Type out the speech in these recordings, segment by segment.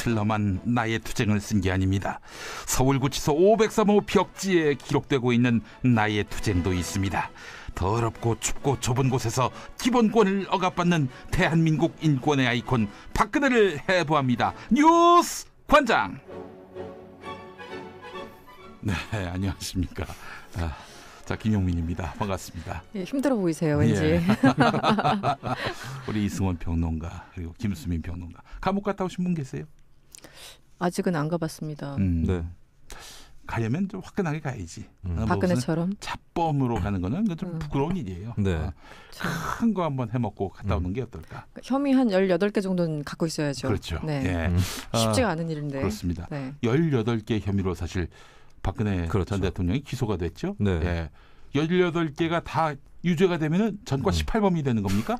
슬럼한 나의 투쟁을 쓴 게 아닙니다. 서울구치소 503호 벽지에 기록되고 있는 나의 투쟁도 있습니다. 더럽고 춥고 좁은 곳에서 기본권을 억압받는 대한민국 인권의 아이콘 박근혜를 해부합니다. 뉴스 관장. 네, 안녕하십니까. 자, 김용민입니다. 반갑습니다. 예, 힘들어 보이세요, 왠지. 예. 우리 이승원 평론가 그리고 김수민 평론가. 감옥 갔다 오신 분 계세요? 아직은 안 가봤습니다. 네. 가려면 좀 화끈하게 가야지. 박근혜처럼. 잡범으로 가는 거는 좀 부끄러운 일이에요. 네. 큰 거 한번 해먹고 갔다 오는 게 어떨까? 혐의 한 18개 정도는 갖고 있어야죠. 그렇죠. 네. 예. 쉽지가 않은 일인데. 그렇습니다. 네. 18개 혐의로 사실 박근혜 그렇죠. 전 대통령이 기소가 됐죠. 네. 예. 18개가 다 유죄가 되면은 전과 18범이 되는 겁니까?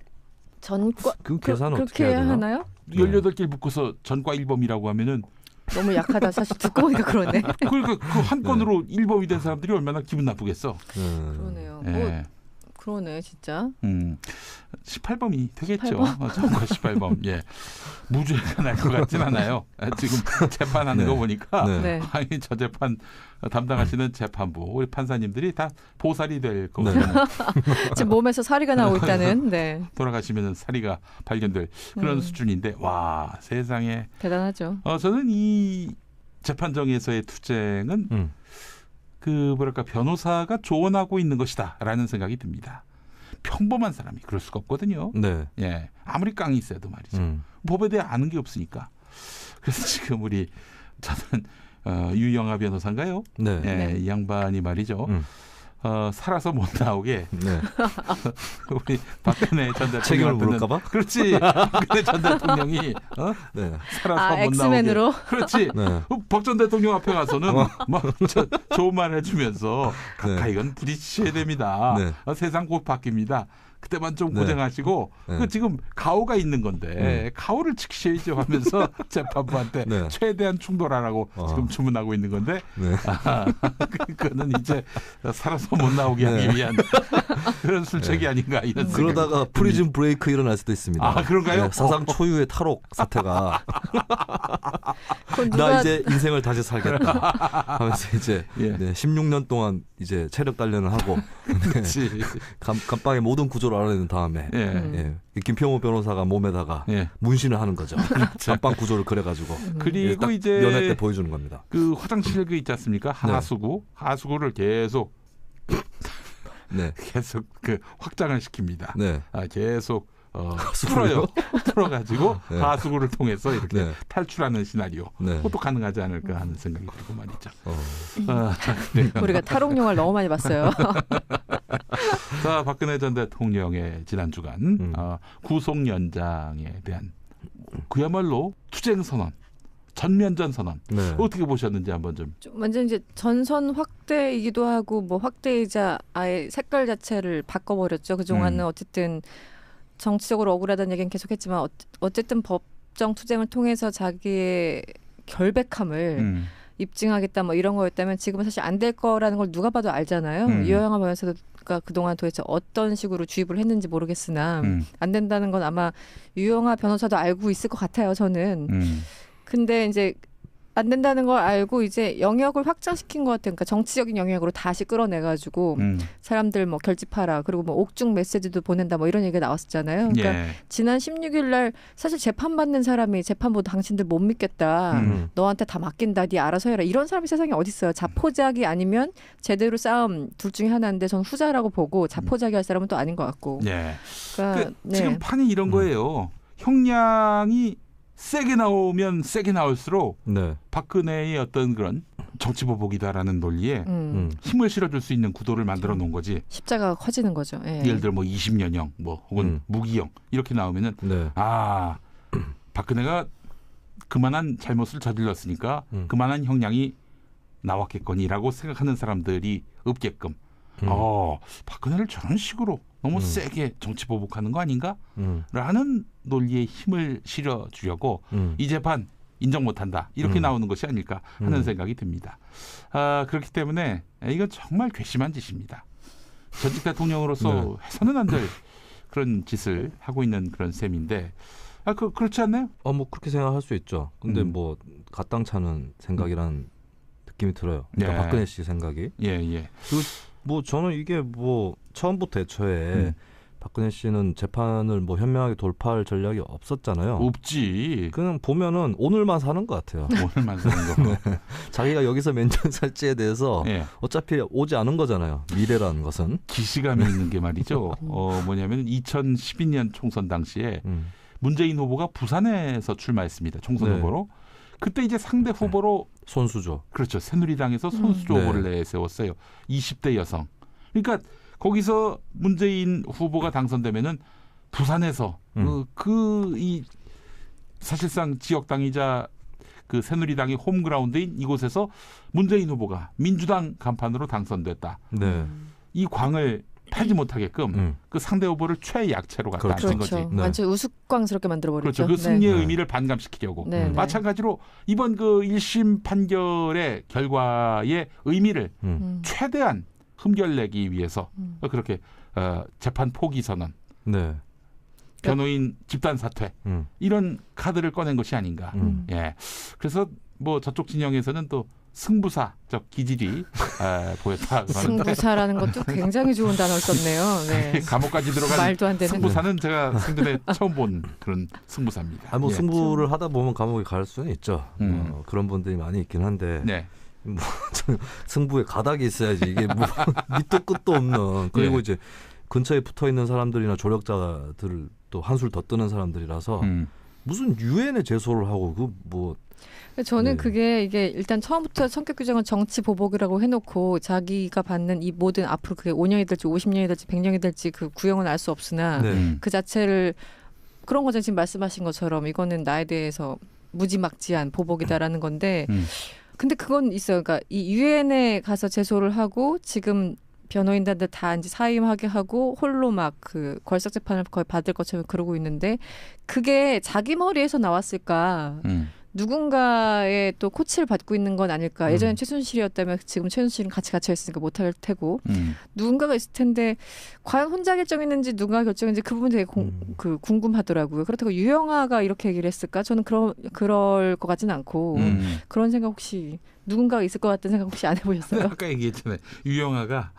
전과 그 계산 어떻게 그렇게 해야 되나? 하나요? 18개를 묶어서 전과 1범이라고 하면은 너무 약하다. 사실 듣고 보니까 그러네. 그러니까 그 한 건으로 1범이 된 사람들이 얼마나 기분 나쁘겠어. 그러네요. 예. 그러네, 진짜. 18범이 되겠죠. 전과 18범. 예. 무죄가 날 것 같진 않아요. 지금 재판하는 거 보니까 네. 아니 저 재판 담당하시는 재판부 우리 판사님들이 다 보살이 될 거고 지금 몸에서 사리가 나오고 있다는. 네. 돌아가시면 사리가 발견될 그런 수준인데 와 세상에 대단하죠. 저는 이 재판정에서의 투쟁은 그 뭐랄까 변호사가 조언하고 있는 것이다라는 생각이 듭니다. 평범한 사람이 그럴 수가 없거든요. 네. 예, 아무리 깡이 있어도 말이죠. 법에 대해 아는 게 없으니까. 그래서 지금 저는 유영아 변호사인가요? 네. 예, 네. 이 양반이 말이죠. 살아서 못 나오게 네. 우리 박근혜 전 대통령 책임을 물을까봐? 그렇지. 박근혜 전 대통령이 네. 살아서 못 엑스맨으로? 나오게. 그렇지. 네. 박 전 대통령 앞에 가서는 막 좋은 말 해주면서 가까이 이건 부딪히셔야 됩니다. 네. 세상 곧 바뀝니다. 그때만 좀 네. 고생하시고 네. 그 지금 가오가 있는 건데 가오를 지키셔야죠 하면서 재판부한테 네. 최대한 충돌하라고 지금 주문하고 있는 건데 네. 그거는 이제 살아서 못 나오게 하기 위한 그런 술책이 아닌가 이런 생각이 그러다가 프리즌 브레이크 일어날 수도 있습니다. 아, 그런가요? 네, 사상 초유의 탈옥 사태가 그건 나 이제 인생을 다시 살겠다 하면서 이제 예. 16년 동안 이제 체력 단련을 하고 그렇지. 감방의 모든 구조를 알아낸 다음에 김평호 변호사가 몸에다가 문신을 하는 거죠. 감방 구조를 그려가지고 그리고 이제 연애 때 보여주는 겁니다. 그 화장실 그 있지 않습니까? 하수구를 계속 계속 그 확장을 시킵니다. 네. 계속 풀어가지고 하수구를 통해서 이렇게 네. 탈출하는 시나리오. 네. 그것도 가능하지 않을까 하는 생각이 들고 말이죠. 우리가 탈옥 영화를 너무 많이 봤어요. 자, 박근혜 전 대통령의 지난 주간 구속 연장에 대한 그야말로 투쟁 선언, 전면전 선언 어떻게 보셨는지 한번 좀. 완전 이제 전선 확대이기도 하고 뭐 확대이자 아예 색깔 자체를 바꿔버렸죠. 그동안은 어쨌든 정치적으로 억울하다는 얘기는 계속했지만 어쨌든 법정 투쟁을 통해서 자기의 결백함을 입증하겠다 뭐 이런 거였다면 지금은 사실 안 될 거라는 걸 누가 봐도 알잖아요. 유영아 변호사가 그동안 도대체 어떤 식으로 주입을 했는지 모르겠으나 안 된다는 건 아마 유영아 변호사도 알고 있을 것 같아요. 저는. 근데 이제 안 된다는 걸 알고 이제 영역을 확장시킨 것 같아요. 그러니까 정치적인 영역으로 다시 끌어내가지고 사람들 뭐 결집하라. 그리고 뭐 옥중 메시지도 보낸다. 뭐 이런 얘기가 나왔었잖아요. 그러니까 지난 16일 날 사실 재판받는 사람이 재판부 당신들 못 믿겠다. 너한테 다 맡긴다. 네 알아서 해라. 이런 사람이 세상에 어디 있어요. 자포자기 아니면 제대로 싸움 둘 중에 하나인데 저는 후자라고 보고 자포자기 할 사람은 또 아닌 것 같고. 그러니까 지금 판이 이런 거예요. 형량이 세게 나오면 세게 나올수록 박근혜의 어떤 그런 정치보복이다라는 논리에 힘을 실어줄 수 있는 구도를 만들어 놓은 거지. 십자가가 커지는 거죠. 예를 들어 뭐 20년형 뭐 혹은 무기형 이렇게 나오면은 박근혜가 그만한 잘못을 저질렀으니까 그만한 형량이 나왔겠거니라고 생각하는 사람들이 없게끔 박근혜를 저런 식으로 너무 세게 정치 보복하는 거 아닌가? 라는 논리에 힘을 실어주려고 이 재판 인정 못한다. 이렇게 나오는 것이 아닐까 하는 생각이 듭니다. 그렇기 때문에 이건 정말 괘씸한 짓입니다. 전직 대통령으로서 해서는 안 될 그런 짓을 하고 있는 그런 셈인데 그렇지 않나요? 뭐 그렇게 생각할 수 있죠. 근데 뭐 가땅차는 생각이라는 느낌이 들어요. 그러니까 박근혜 씨 생각이. 예. 그리고 뭐 저는 이게 뭐 처음부터 애초에 박근혜 씨는 재판을 뭐 현명하게 돌파할 전략이 없었잖아요. 없지. 그냥 보면은 오늘만 사는 것 같아요. 오늘만 사는 거. 네. 자기가 여기서 몇 년 살지에 대해서 어차피 오지 않은 거잖아요. 미래라는 것은. 기시감이 있는 게 말이죠. 뭐냐면 2012년 총선 당시에 문재인 후보가 부산에서 출마했습니다. 총선 후보로. 그때 이제 상대 후보로 손수조. 그렇죠. 새누리당에서 손수조 후보를 내세웠어요. 20대 여성. 그러니까 거기서 문재인 후보가 당선되면은 부산에서 이 사실상 지역당이자 그 새누리당이 홈그라운드인 이곳에서 문재인 후보가 민주당 간판으로 당선됐다. 네. 이 광을 팔지 못하게끔 그 상대 후보를 최약체로 갖다 앉힌 거지. 네. 완전 우스꽝스럽게 만들어버렸죠. 그렇죠. 그 승리의 의미를 반감시키려고. 마찬가지로 이번 그 1심 판결의 결과의 의미를 최대한 흠결내기 위해서 그렇게 재판 포기 선언, 변호인 집단 사퇴 이런 카드를 꺼낸 것이 아닌가. 예. 그래서 뭐 저쪽 진영에서는 또 승부사적 기질이 보였다. 승부사라는 것도 굉장히 좋은 단어를 썼네요. 네. 감옥까지 들어간 말도 안 되는. 승부사는 제가 생전에 처음 본 그런 승부사입니다. 뭐 승부를 하다 보면 감옥에 갈 수는 있죠. 그런 분들이 많이 있긴 한데. 뭐 승부에 가닥이 있어야지 이게 뭐 밑도 끝도 없는. 그리고 이제 근처에 붙어 있는 사람들이나 조력자들을 또 한술 더 뜨는 사람들이라서 무슨 유엔에 제소를 하고 그 뭐. 저는 그게 이게 일단 처음부터 성격 규정은 정치 보복이라고 해놓고 자기가 받는 이 모든 앞으로 그게 5년이 될지 50년이 될지 100년이 될지 그 구형은 알 수 없으나 그 자체를 그런 거죠. 지금 말씀하신 것처럼 이거는 나에 대해서 무지막지한 보복이다라는 건데 근데 그건 있어요. 그러니까 이 유엔에 가서 제소를 하고 지금 변호인단들 다 이제 사임하게 하고 홀로 막 그 걸석 재판을 거의 받을 것처럼 그러고 있는데 그게 자기 머리에서 나왔을까? 누군가의 또 코치를 받고 있는 건 아닐까. 예전엔 최순실이었다면 지금 최순실은 같이 갇혀 있으니까 못할 테고 누군가가 있을 텐데 과연 혼자 결정했는지 누가 결정했는지 그 부분이 되게 궁금하더라고요. 그렇다고 유영아가 이렇게 얘기를 했을까? 저는 그럴 것 같지는 않고 그런 생각 혹시 누군가가 있을 것 같다는 생각 혹시 안 해보셨어요? 아까 얘기했잖아요. 유영아가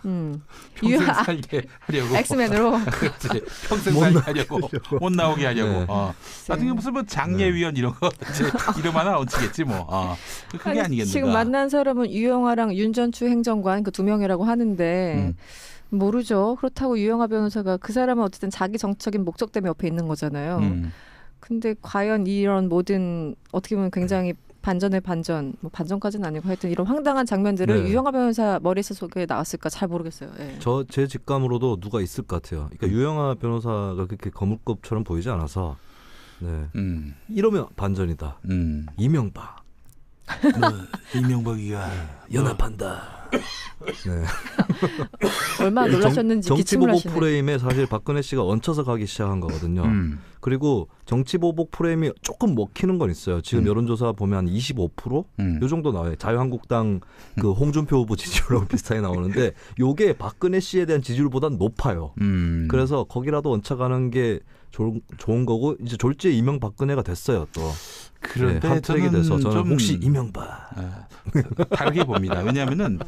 평생 살게 하려고. 엑스맨으로. 그렇지. 평생 살게 하려고. 못 나오게 하려고. 나중에 무슨 뭐 장례위원 이런 거 이름 하나 얹히겠지 뭐. 그게 아니겠는가. 지금 만난 사람은 유영아랑 윤전추 행정관 그 두 명이라고 하는데 모르죠. 그렇다고 유영아 변호사가 그 사람은 어쨌든 자기 정치적인 목적 때문에 옆에 있는 거잖아요. 근데 과연 이런 모든 어떻게 보면 굉장히 반전의 반전, 뭐 반전까지는 아니고 하여튼 이런 황당한 장면들을 유영아 변호사 머릿속에 나왔을까 잘 모르겠어요. 제 직감으로도 누가 있을 것 같아요. 그러니까 유영아 변호사가 그렇게 거물급처럼 보이지 않아서 이러면 반전이다. 이명박. 이명박이가 연합한다. 얼마나 놀라셨는지 정치보복 프레임에 사실 박근혜 씨가 얹혀서 가기 시작한 거거든요. 그리고 정치보복 프레임이 조금 먹히는 건 있어요. 지금 여론조사 보면 한 25%? 요 정도 나와요. 자유한국당 그 홍준표 후보 지지율하고 비슷하게 나오는데 요게 박근혜 씨에 대한 지지율보다는 높아요. 그래서 거기라도 얹혀가는 게 좋은 거고 이제 졸지에 이명박근혜가 됐어요 또. 그런데 한 트랙이 돼서 저는 혹시 이명박 다르게 봅니다. 왜냐하면은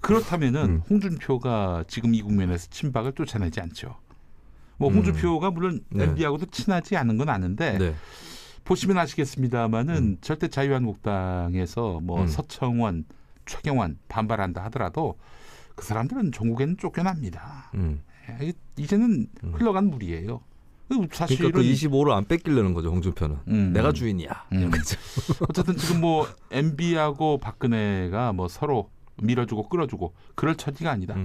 그렇다면은 홍준표가 지금 이 국면에서 친박을 쫓아내지 않죠. 뭐 홍준표가 물론 MB하고도 친하지 않은 건 아는데 보시면 아시겠습니다만은 절대 자유한국당에서 뭐 서청원, 최경환 반발한다 하더라도 그 사람들은 전국에는 쫓겨납니다. 이제는 흘러간 물이에요. 사실은 그러니까 그 25를 안 뺏기려는 거죠. 홍준표는 내가 주인이야. 어쨌든 지금 뭐 MB하고 박근혜가 뭐 서로 밀어주고 끌어주고 그럴 처지가 아니다.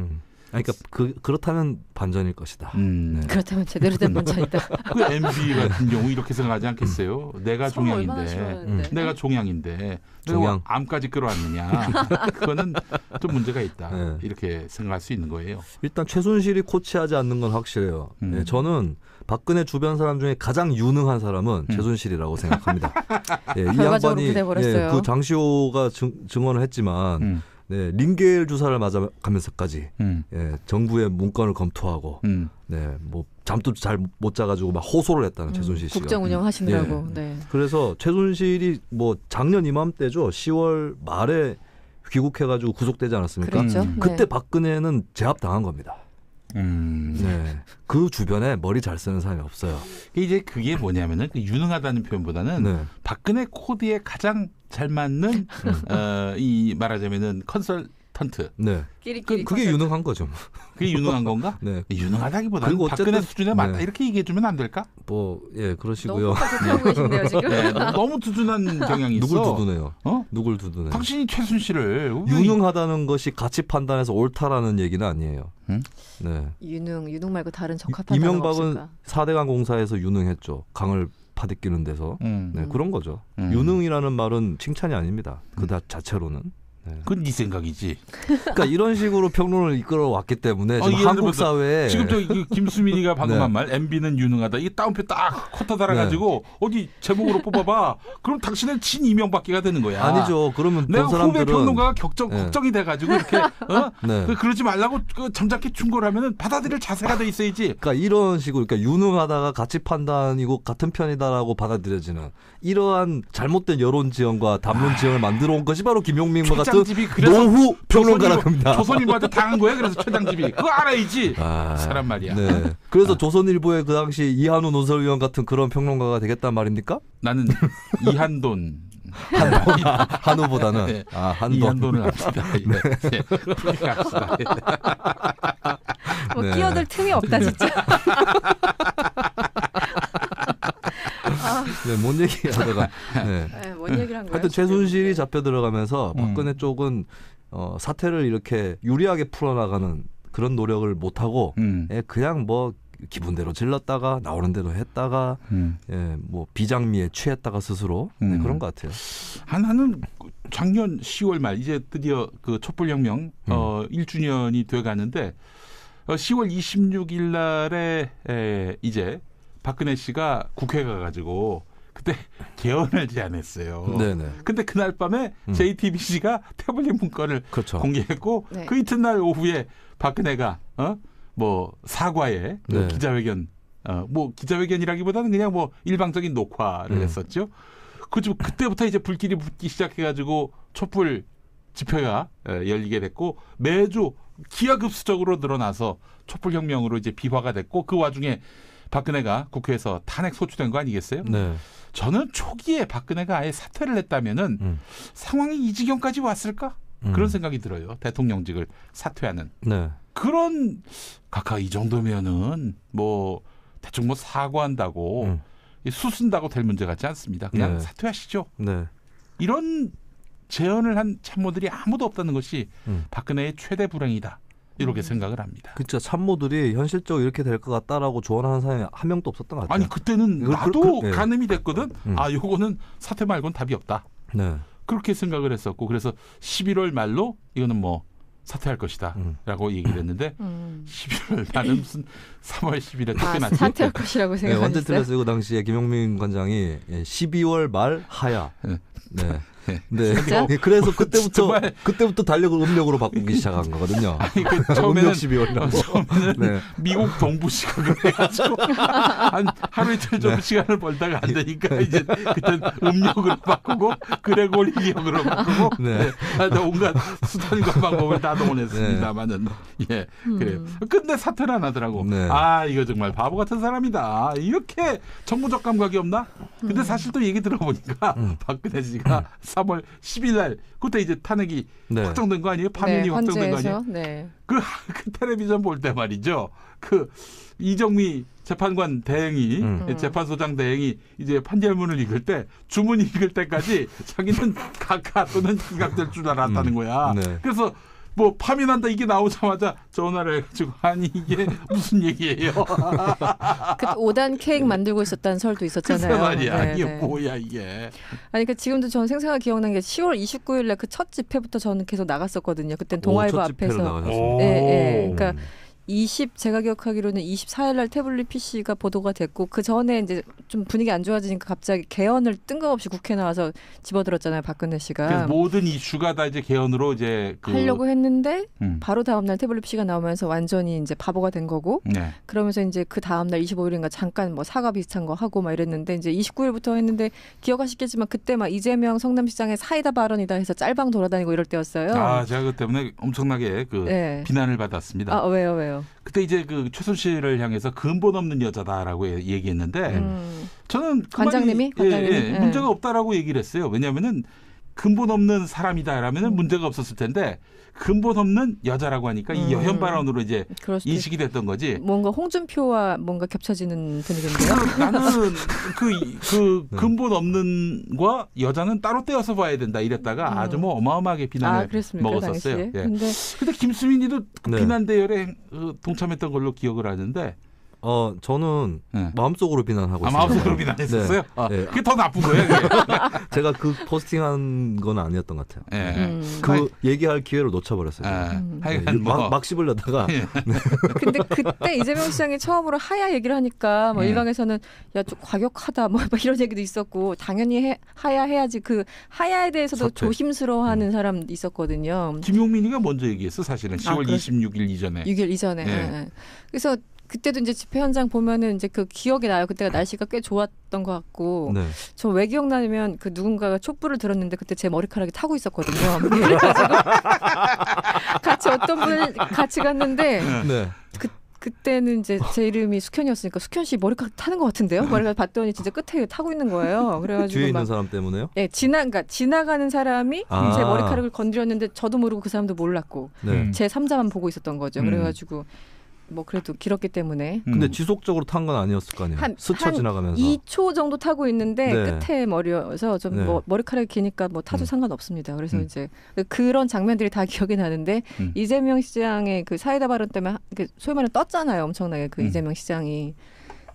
그러니까 그렇다면 반전일 것이다. 그렇다면 제대로 된 반전이다. 그 MB 같은 경우 이렇게 생각하지 않겠어요? 내가 종양인데, 내가 종양인데, 내가 암까지 끌어왔느냐? 그거는 좀 문제가 있다. 이렇게 생각할 수 있는 거예요. 일단 최순실이 코치하지 않는 건 확실해요. 저는 박근혜 주변 사람 중에 가장 유능한 사람은 최순실이라고 생각합니다. 이 양반이 그 장시호가 증언을 했지만. 네, 링겔 주사를 맞아가면서까지 예, 정부의 문건을 검토하고 네, 뭐 잠도 잘 못 자가지고 막 호소를 했다는 최순실 씨가. 국정 운영하시느라고. 예. 네. 그래서 최순실이 뭐 작년 이맘때죠. 10월 말에 귀국해가지고 구속되지 않았습니까? 그렇죠. 그때 네. 박근혜는 제압당한 겁니다. 네, 그 주변에 머리 잘 쓰는 사람이 없어요. 이제 그게 뭐냐면은 그 유능하다는 표현보다는 네. 박근혜 코드에 가장 잘 맞는 이 말하자면은 컨설턴트. 네, 끼리끼리 그게 유능한 거죠. 그게 유능한 건가? 네, 유능하다기보다는 그리고 박근혜 어쨌든- 수준에 맞다 네. 이렇게 얘기해주면 안 될까? 뭐 예, 너무 그러시고요. 하고 계신데요 지금. 네, 너무 두둔한 경향이 있어. 누굴 두둔해요? 어? 누굴 두둔해요? 당신이 최순실을 유능하다는 것이 가치 판단에서 옳다라는 얘기는 아니에요. 응? 네. 유능 말고 다른 적합한 단어가 이명박은 없을까? 4대강 공사에서 유능했죠. 강을 파듣기는 데서. 네, 그런 거죠. 유능이라는 말은 칭찬이 아닙니다. 그 자체로는. 네. 그건 네 생각이지. 그러니까 이런 식으로 평론을 이끌어 왔기 때문에 지금 예를 한국 들어서 사회에 지금 저 김수민이가 방금 네. 한 말 MB는 유능하다. 이 따옴표 딱 커터 달아가지고 어디 제목으로 뽑아봐. 그럼 당신은 친 이명박계가 되는 거야. 아니죠. 그러면 내가 본 후배 사람들은 평론가가 네. 걱정이 돼가지고 이렇게 네. 그러지 말라고 점잖게 충고를 하면은 받아들일 자세가 돼 있어야지. 그러니까 이런 식으로 그러니까 유능하다가 가치 판단이고 같은 편이다라고 받아들여지는 이러한 잘못된 여론 지형과 담론 지형을 만들어 온 것이 바로 김용민과 같은 최장집이 그래서 노후 평론가라고 합니다. 조선일보한테 당한 거야. 그래서 최장집이 그거 알아야지. 아, 사람 말이야. 네. 그래서 조선일보의 그 당시 이한우 논설위원 같은 그런 평론가가 되겠단 말입니까? 나는 이한돈. 한우보다는 네. 한돈. 이한돈을 합시다. 네. 그렇게 합시다. 뭐 네. 끼어들 틈이 없다 진짜. 네, 뭔 얘기하다가 네. 네, 뭔 얘기를 한 거예요? 하여튼 최순실이 잡혀 들어가면서 박근혜 쪽은 사태를 이렇게 유리하게 풀어나가는 그런 노력을 못하고 그냥 뭐 기분대로 질렀다가 나오는 대로 했다가 예, 뭐 비장미에 취했다가 스스로 네, 그런 것 같아요. 하나는 작년 10월 말 이제 드디어 그 촛불혁명 1주년이 돼가는데 10월 26일 날에 이제 박근혜 씨가 국회 가가지고 그때 개헌을 제안했어요. 네네. 근데 그날 밤에 JTBC가 태블릿 문건을 그렇죠. 공개했고 네. 그 이튿날 오후에 박근혜가 뭐 사과에 네. 기자회견 뭐 기자회견이라기보다는 그냥 뭐 일방적인 녹화를 했었죠. 그때부터 이제 불길이 붙기 시작해가지고 촛불 집회가 열리게 됐고 매주 기하급수적으로 늘어나서 촛불혁명으로 이제 비화가 됐고 그 와중에 박근혜가 국회에서 탄핵 소추된 거 아니겠어요? 네. 저는 초기에 박근혜가 아예 사퇴를 했다면은 상황이 이 지경까지 왔을까? 그런 생각이 들어요. 대통령직을 사퇴하는. 네. 그런 각하 이 정도면은 뭐 대충 뭐 사과한다고 수순다고 될 문제 같지 않습니다. 그냥 네. 사퇴하시죠. 네. 이런 제언을 한 참모들이 아무도 없다는 것이 박근혜의 최대 불행이다. 이렇게 생각을 합니다. 그쵸. 참모들이 현실적으로 이렇게 될 것 같다라고 조언하는 사람이 한 명도 없었던 것 같아요. 아니 그때는 나도 네. 가늠이 됐거든. 요거는 사퇴 말고는 답이 없다. 네. 그렇게 생각을 했었고 그래서 11월 말로 이거는 뭐 사퇴할 것이다 라고 얘기를 했는데 11월 나는 무슨 3월 10일에 쫓겨났지. 사퇴할 것이라고 네, 완전 생각하셨어요? 틀렸어요. 그 당시에 김용민 관장이 12월 말 하야. 네. 네. 진짜? 그래서 그때부터 정말. 그때부터 달력을 음력으로 바꾸기 시작한 거거든요. 아니, 그 처음에는 음력 12월이라고. 네. 미국 동부 시각을 해가지고 한 하루 이틀 정도 시간을 벌다가 안 되니까 이제 그때 음력으로 바꾸고 그레고리력으로 바꾸고 네. 온갖 수단과 방법을 다 동원했습니다만은 예 그래요. 근데 사퇴를 안 하더라고. 네. 이거 정말 바보 같은 사람이다. 이렇게 정무적 감각이 없나? 근데 사실 또 얘기 들어보니까 박근혜 씨가 3월 10일 날 그때 이제 탄핵이 네. 확정된 거 아니에요? 파면이 확정된 거 아니에요? 헌재에서? 네. 그 텔레비전 볼 때 말이죠. 그 이정미 재판관 대행이 재판소장 대행이 이제 판결문을 읽을 때 주문 읽을 때까지 자기는 각하 또는 기각될 줄 알았다는 거야. 네. 그래서 뭐 파면한다 이게 나오자마자 전화를 해가지고 아니 이게 무슨 얘기예요? 그 5단 케이크 만들고 있었다는 설도 있었잖아요. 글쎄 말이야. 네, 이게 네. 뭐야 이게. 아니 그 지금도 저는 생생하게 기억나는 게 10월 29일 날 그 첫 집회부터 저는 계속 나갔었거든요. 그땐 동아일보 첫 집회를 앞에서. 나가셨습니다. 예, 예. 그러니까 제가 기억하기로는 24일 날 태블릿 PC가 보도가 됐고 그 전에 이제 좀 분위기 안 좋아지니까 갑자기 개헌을 뜬금없이 국회에 나와서 집어들었잖아요. 박근혜 씨가. 그래서 모든 이슈가 다 이제 개헌으로 이제 하려고 했는데 바로 다음 날 태블릿 PC가 나오면서 완전히 이제 바보가 된 거고. 네. 그러면서 이제 그 다음 날 25일인가 잠깐 뭐 사과 비슷한 거 하고 막 이랬는데 이제 29일부터 했는데 기억하시겠지만 그때 막 이재명 성남시장의 사이다 발언이다 해서 짤방 돌아다니고 이럴 때였어요. 아, 제가 그 때문에 엄청나게 그 비난을 받았습니다. 아, 왜요? 그때 이제 그 최순실을 향해서 근본 없는 여자다라고 얘기했는데 저는 그 관장님이 문제가 없다라고 얘기를 했어요. 왜냐하면은 근본 없는 사람이다라면은 문제가 없었을 텐데 근본 없는 여자라고 하니까 이 여혐 발언으로 이제 인식이 됐던 거지. 뭔가 홍준표와 뭔가 겹쳐지는 분위기인데요. 나는 그 근본 없는과 여자는 따로 떼어서 봐야 된다 이랬다가 아주 뭐 어마어마하게 비난을 먹었었어요. 예. 근데 김수민이도 그 비난 대열에 동참했던 걸로 기억을 하는데. 저는 마음속으로 비난하고 있어요. 마음속으로 비난했었어요? 네. 그게 더 나쁜 거예요. 제가 그 포스팅한 건 아니었던 것 같아요. 그 얘기할 기회를 놓쳐버렸어요. 하여간 막 씹으려다가. 근데 그때 이재명 시장이 처음으로 하야 얘기를 하니까 뭐 일각에서는 야, 좀 과격하다 뭐 이런 얘기도 있었고 당연히 하야 해야지 그 하야에 대해서도 조심스러워하는 사람 있었거든요. 김용민이가 먼저 얘기했어 사실은 10월 26일 이전에. 6일 이전에. 네. 그래서 그때도 이제 집회 현장 보면은 이제 그 기억이 나요. 그때가 날씨가 꽤 좋았던 것 같고. 네. 저 왜 기억나냐면 그 누군가가 촛불을 들었는데 그때 제 머리카락이 타고 있었거든요. 그래가지고 같이 어떤 분을 같이 갔는데 그때는 이제 제 이름이 숙현이었으니까 숙현 씨 머리카락 타는 것 같은데요. 머리카락 봤더니 진짜 끝에 타고 있는 거예요. 그래가지고 뒤에 있는 사람 때문에요? 네, 지나가는 사람이 제 머리카락을 건드렸는데 저도 모르고 그 사람도 몰랐고 제 3자만 보고 있었던 거죠. 그래가지고. 뭐 그래도 길었기 때문에. 근데 지속적으로 탄 건 아니었을 거 아니에요. 스쳐 지나가면서. 2초 정도 타고 있는데 끝에 머리여서 좀 뭐 머리카락이 기니까 뭐 타도 상관없습니다. 그래서 이제 그런 장면들이 다 기억이 나는데 이재명 시장의 그 사이다 발언 때문에 소위 말해 떴잖아요. 엄청나게 그 이재명 시장이.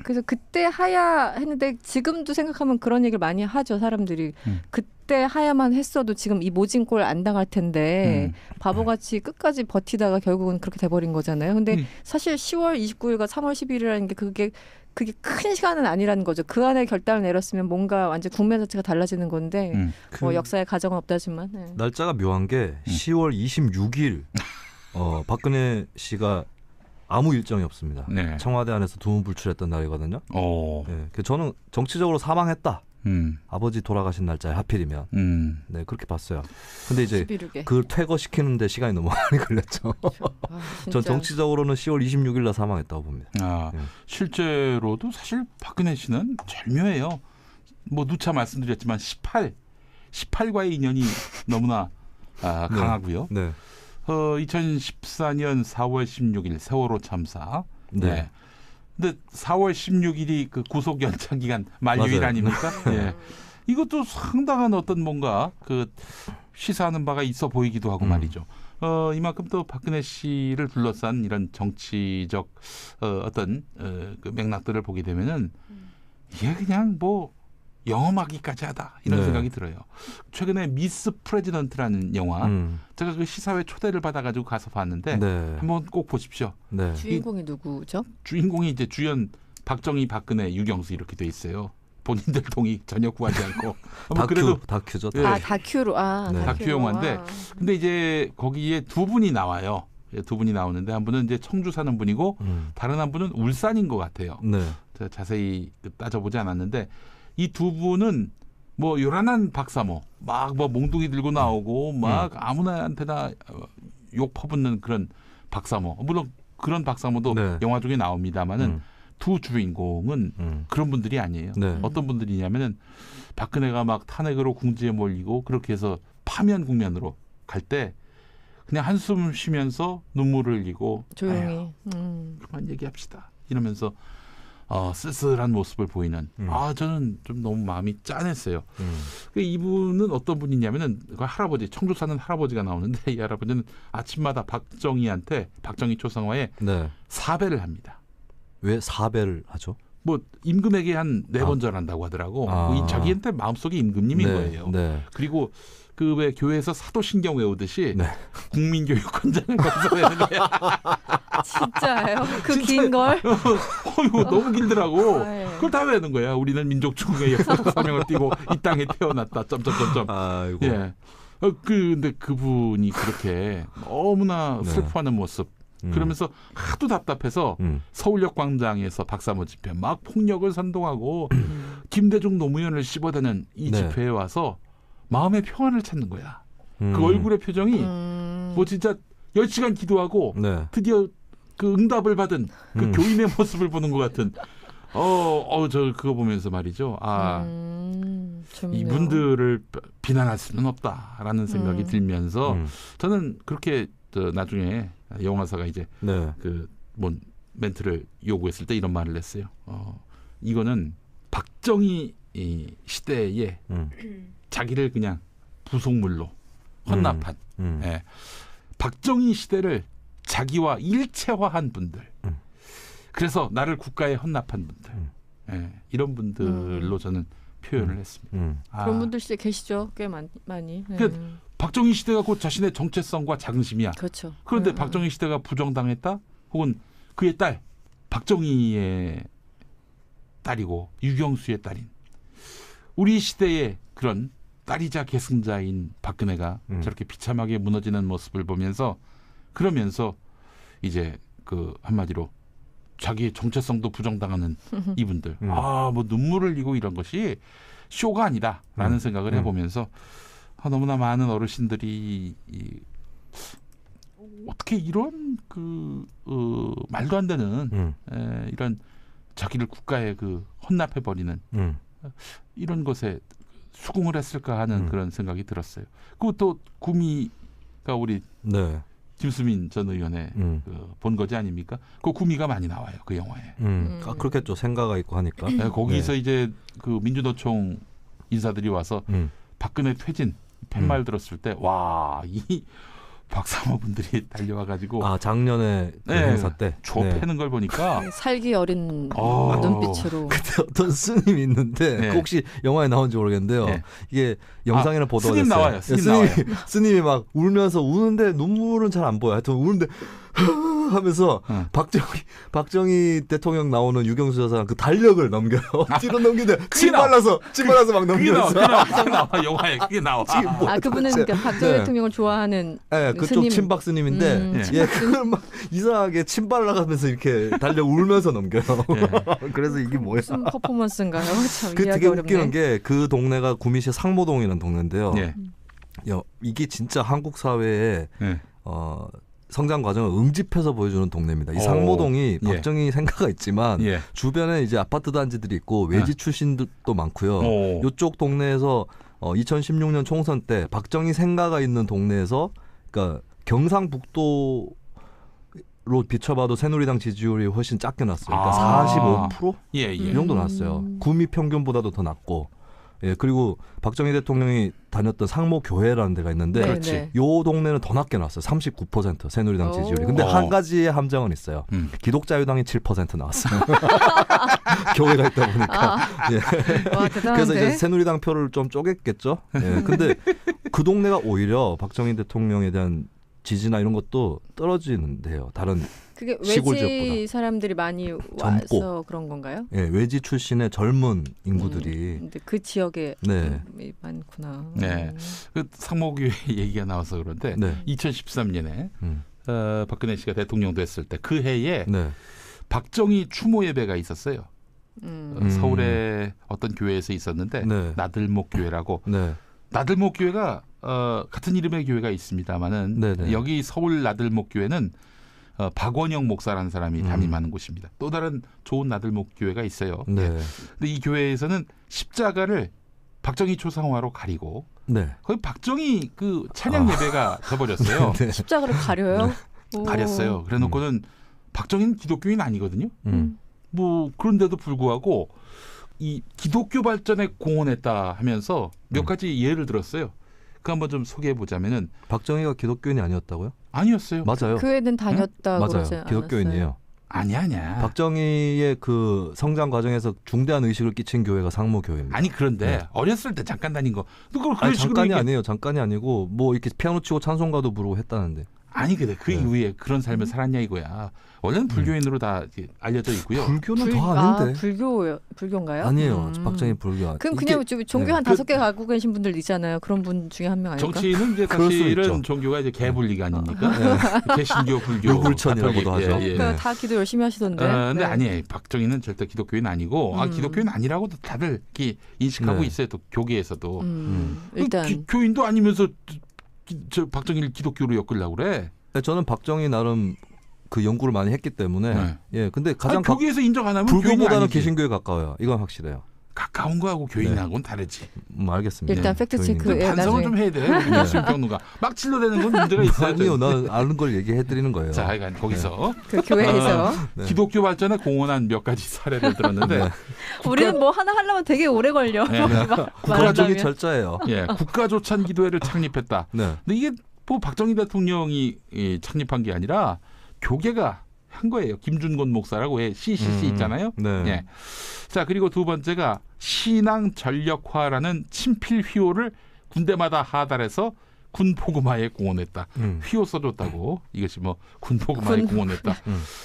그래서 그때 하야 했는데 지금도 생각하면 그런 얘기를 많이 하죠. 사람들이. 그때 하야만 했어도 지금 이 모진 꼴 안 당할 텐데 바보같이 끝까지 버티다가 결국은 그렇게 돼버린 거잖아요. 근데 사실 10월 29일과 3월 10일이라는 게 그게 큰 시간은 아니라는 거죠. 그 안에 결단을 내렸으면 뭔가 완전 국면 자체가 달라지는 건데 뭐 역사에 가정은 없다지만. 네. 날짜가 묘한 게 10월 26일 박근혜 씨가 아무 일정이 없습니다. 네. 청와대 안에서 두문불출했던 날이거든요. 네. 저는 정치적으로 사망했다. 아버지 돌아가신 날짜에 하필이면. 네, 그렇게 봤어요. 근데 이제 11일에. 그 퇴거시키는데 시간이 너무 많이 걸렸죠. 전 정치적으로는 10월 26일 날 사망했다고 봅니다. 네. 실제로도 사실 박근혜 씨는 절묘해요. 뭐 누차 말씀드렸지만 18과의 인연이 너무나 강하고요. 네. 2014년 4월 16일 세월호 참사. 네. 근데 4월 16일이 그 구속 연장 기간 만료일 아닙니까? 예. 이것도 상당한 어떤 뭔가 그 시사하는 바가 있어 보이기도 하고 말이죠. 이만큼 또 박근혜 씨를 둘러싼 이런 정치적 어떤 그 맥락들을 보게 되면은 이게 그냥 뭐 영험하기까지 하다 이런 생각이 들어요. 최근에 미스 프레지던트라는 영화 제가 그 시사회 초대를 받아가지고 가서 봤는데 한번 꼭 보십시오. 네. 주인공이 누구죠? 주인공이 이제 주연 박정희, 박근혜, 유경수 이렇게 돼 있어요. 본인들 동의 전혀 구하지 않고. 다큐죠. 다큐로. 다큐 영화인데 근데 이제 거기에 두 분이 나와요. 두 분이 나오는데 한 분은 이제 청주 사는 분이고 다른 한 분은 울산인 것 같아요. 제가 자세히 따져보지 않았는데 이 두 분은 뭐 요란한 박사모 막 뭐 몽둥이 들고 나오고 막 아무나한테나 욕 퍼붓는 그런 박사모. 물론 그런 박사모도 영화 중에 나옵니다만은 두 주인공은 그런 분들이 아니에요. 어떤 분들이냐면은 박근혜가 막 탄핵으로 궁지에 몰리고 그렇게 해서 파면 국면으로 갈 때 그냥 한숨 쉬면서 눈물을 흘리고 조용히 그만 얘기합시다 이러면서 쓸쓸한 모습을 보이는 저는 좀 너무 마음이 짠했어요. 이분은 어떤 분이냐면은 그 할아버지 청주 사는 할아버지가 나오는데 이 할아버지는 아침마다 박정희 초상화에 사배를 합니다. 왜 사배를 하죠? 뭐 임금에게 한 4번 절한다고 하더라고. 이 자기한테 마음속에 임금님인 거예요. 그리고 그 왜 교회에서 사도신경 외우듯이 국민교육원장을 건설하는 거야. 진짜예요? 그 긴 걸? 이거 너무 길더라고. 네. 그걸 다 외우는 거야. 우리는 민족 중흥의 역사적 사명을 띠고 이 땅에 태어났다. 점점점점. 아이고. 예. 근데 그분이 그렇게 너무나 네. 슬퍼하는 모습. 그러면서 하도 답답해서 서울역 광장에서 박사모 집회 막 폭력을 선동하고 김대중 노무현을 씹어대는 이 네. 집회에 와서 마음의 평안을 찾는 거야. 그 얼굴의 표정이 뭐 진짜 10시간 기도하고 네. 드디어 그 응답을 받은 그 교인의 모습을 보는 것 같은. 저 그거 보면서 말이죠. 재밌네요. 이분들을 비난할 수는 없다라는 생각이 들면서 저는 그렇게 나중에 영화사가 이제 네. 그 뭐 멘트를 요구했을 때 이런 말을 했어요. 이거는 박정희 이 시대에 자기를 그냥 부속물로 헌납한 예. 박정희 시대를 자기와 일체화한 분들. 그래서 나를 국가에 헌납한 분들. 예. 이런 분들로 저는 표현을 했습니다. 그런 분들 진짜 계시죠. 꽤 많이. 그러니까 박정희 시대가 곧 자신의 정체성과 자긍심이야. 그렇죠. 그런데 박정희 시대가 부정당했다? 혹은 그의 딸 박정희의 딸이고 유경수의 딸인 우리 시대의 그런 딸이자 계승자인 박근혜가 저렇게 비참하게 무너지는 모습을 보면서 그러면서 이제 그 한마디로 자기의 정체성도 부정당하는 이분들 뭐 눈물을 흘리고 이런 것이 쇼가 아니다라는 생각을 해보면서 너무나 많은 어르신들이 어떻게 이런 말도 안 되는 이런 자기를 국가에 헌납해버리는 이런 것에 수긍을 했을까 하는 그런 생각이 들었어요. 그리고 또 구미가 우리 네. 김수민 전 의원의 본 거지 아닙니까? 그 구미가 많이 나와요. 그 영화에. 그렇겠죠. 생가가 있고 하니까. 네, 거기서 네. 이제 그 민주노총 인사들이 와서 박근혜 퇴진 팻말 들었을 때 와, 이 박사모 분들이 달려와가지고 작년에 그 행사 때 좁히는 걸 보니까 살기 어린 눈빛으로. 그때 어떤 스님이 있는데 혹시 영화에 나온지 모르겠는데요. 이게 영상에는 보도가 스님 됐어요. 나와요. 스님 나와요. 스님이 막 울면서 우는데 눈물은 잘 안 보여. 하여튼 우는데 하면서 박정희 대통령 나오는 유경수 여사랑 그 달력을 넘겨요. 뒤로 넘기는데 침 발라서 막 넘기면서. 그게 나와 영화에 그게 나와. 그분은 그러니까 박정희 대통령을 좋아하는 그쪽 스님. 친박 스님인데 그걸 막 이상하게 침 발라가면서 이렇게 달력 울면서 넘겨요. 그래서 이게 뭐야? 무슨 퍼포먼스인가요? 참 그 이해하기 되게 어렵네. 웃기는 게 그 동네가 구미시 상모동이라는 동네인데요. 이게 진짜 한국 사회에 성장 과정을 응집해서 보여주는 동네입니다. 이 상모동이 박정희 생가가 있지만 주변에 이제 아파트 단지들이 있고 외지 출신들도 많고요. 이쪽 동네에서 2016년 총선 때 박정희 생가가 있는 동네에서 그러니까 경상북도로 비춰봐도 새누리당 지지율이 훨씬 작게 났어요. 그러니까 45%? 이 정도 났어요. 구미 평균보다도 더 낮고. 그리고 박정희 대통령이 다녔던 상모교회라는 데가 있는데 요 동네는 더 낮게 나왔어요. 39% 새누리당 지지율이. 근데 한 가지의 함정은 있어요. 기독자유당이 7% 나왔어요. 교회가 있다 보니까. 와, 대단한데? 그래서 이제 새누리당 표를 좀 쪼갰겠죠. 근데 그 동네가 오히려 박정희 대통령에 대한 지지나 이런 것도 떨어지는데요. 다른 그게 시골 외지 지역보다. 사람들이 많이 와서 그런 건가요? 외지 출신의 젊은 인구들이 근데 그 지역에 많구나. 그 상모교회 얘기가 나와서 그런데 2013년에 박근혜 씨가 대통령 됐을 때 그 해에 박정희 추모 예배가 있었어요. 서울의 어떤 교회에서 있었는데 나들목 교회라고. 나들목 교회가 같은 이름의 교회가 있습니다만은 여기 서울 나들목 교회는 박원영 목사라는 사람이 담임하는 곳입니다. 또 다른 좋은 나들목 교회가 있어요. 근데 이 교회에서는 십자가를 박정희 초상화로 가리고 거의 박정희 그 찬양 예배가 돼버렸어요. 십자가를 가려요? 가렸어요. 그래놓고는 박정희는 기독교인 아니거든요. 뭐 그런데도 불구하고 이 기독교 발전에 공헌했다 하면서 몇 가지 예를 들었어요. 그 한번 좀 소개해 보자면은 박정희가 기독교인이 아니었다고요? 아니었어요. 맞아요. 교회는 다녔다고 맞아요. 그러지 기독교인이에요. 아니야. 박정희의 그 성장 과정에서 중대한 의식을 끼친 교회가 상모교회입니다. 아니 그런데 어렸을 때 잠깐 다닌 거. 그걸 그런 식으로 잠깐이 아니에요. 잠깐이 아니고 뭐 이렇게 피아노 치고 찬송가도 부르고 했다는데. 아니 근데 그 이후에 그런 삶을 살았냐 이거야. 원래는 불교인으로 다 알려져 있고요. 불교는 더 아닌데. 불교인가요? 아니에요. 박정희 불교. 그럼 그냥 종교 한 5개 갖고 계신 분들 있잖아요. 그런 분 중에 한 명 아닐까? 정치인은 이제 사실은 종교가 이제 개분리가 아닙니까? 개신교, 불교, 유불천이라고도 하죠. 다 기도 열심히 하시던데. 근데 아니에요. 박정희는 절대 기독교인 아니고 기독교인 아니라고도 다들 이렇게 인식하고 있어요. 또 교계에서도. 일단 교인도 아니면서 저 박정희를 기독교로 엮으려고 그래. 저는 박정희 나름 그 연구를 많이 했기 때문에 예 근데 가장 교계에서 인정 안 하면 불교보다는 개신교에 가까워요. 이건 확실해요. 가까운 거하고 교인하고는 다르지. 알겠습니다. 일단 팩트 체크 반성을 좀 해야 돼. 우리 신평론가 막 질러대는 건 문제가 있어요. 아니요, 난 아는 걸 얘기해드리는 거예요. 자, 하여간 거기서 그 교회에서 기독교 발전에 공헌한 몇 가지 사례를 들었는데 우리는 뭐 하나 하려면 되게 오래 걸려. 국가적이 절자예요. 국가조찬 기도회를 창립했다. 근데 이게 뭐 박정희 대통령이 창립한 게 아니라 교계가 한 거예요. 김준곤 목사라고 해. CCC 있잖아요. 자, 그리고 두 번째가 신앙 전력화라는 친필 휘호를 군대마다 하달해서 군포구마에 공헌했다. 휘호 써줬다고. 이것이 뭐 군포구마에 공헌했다.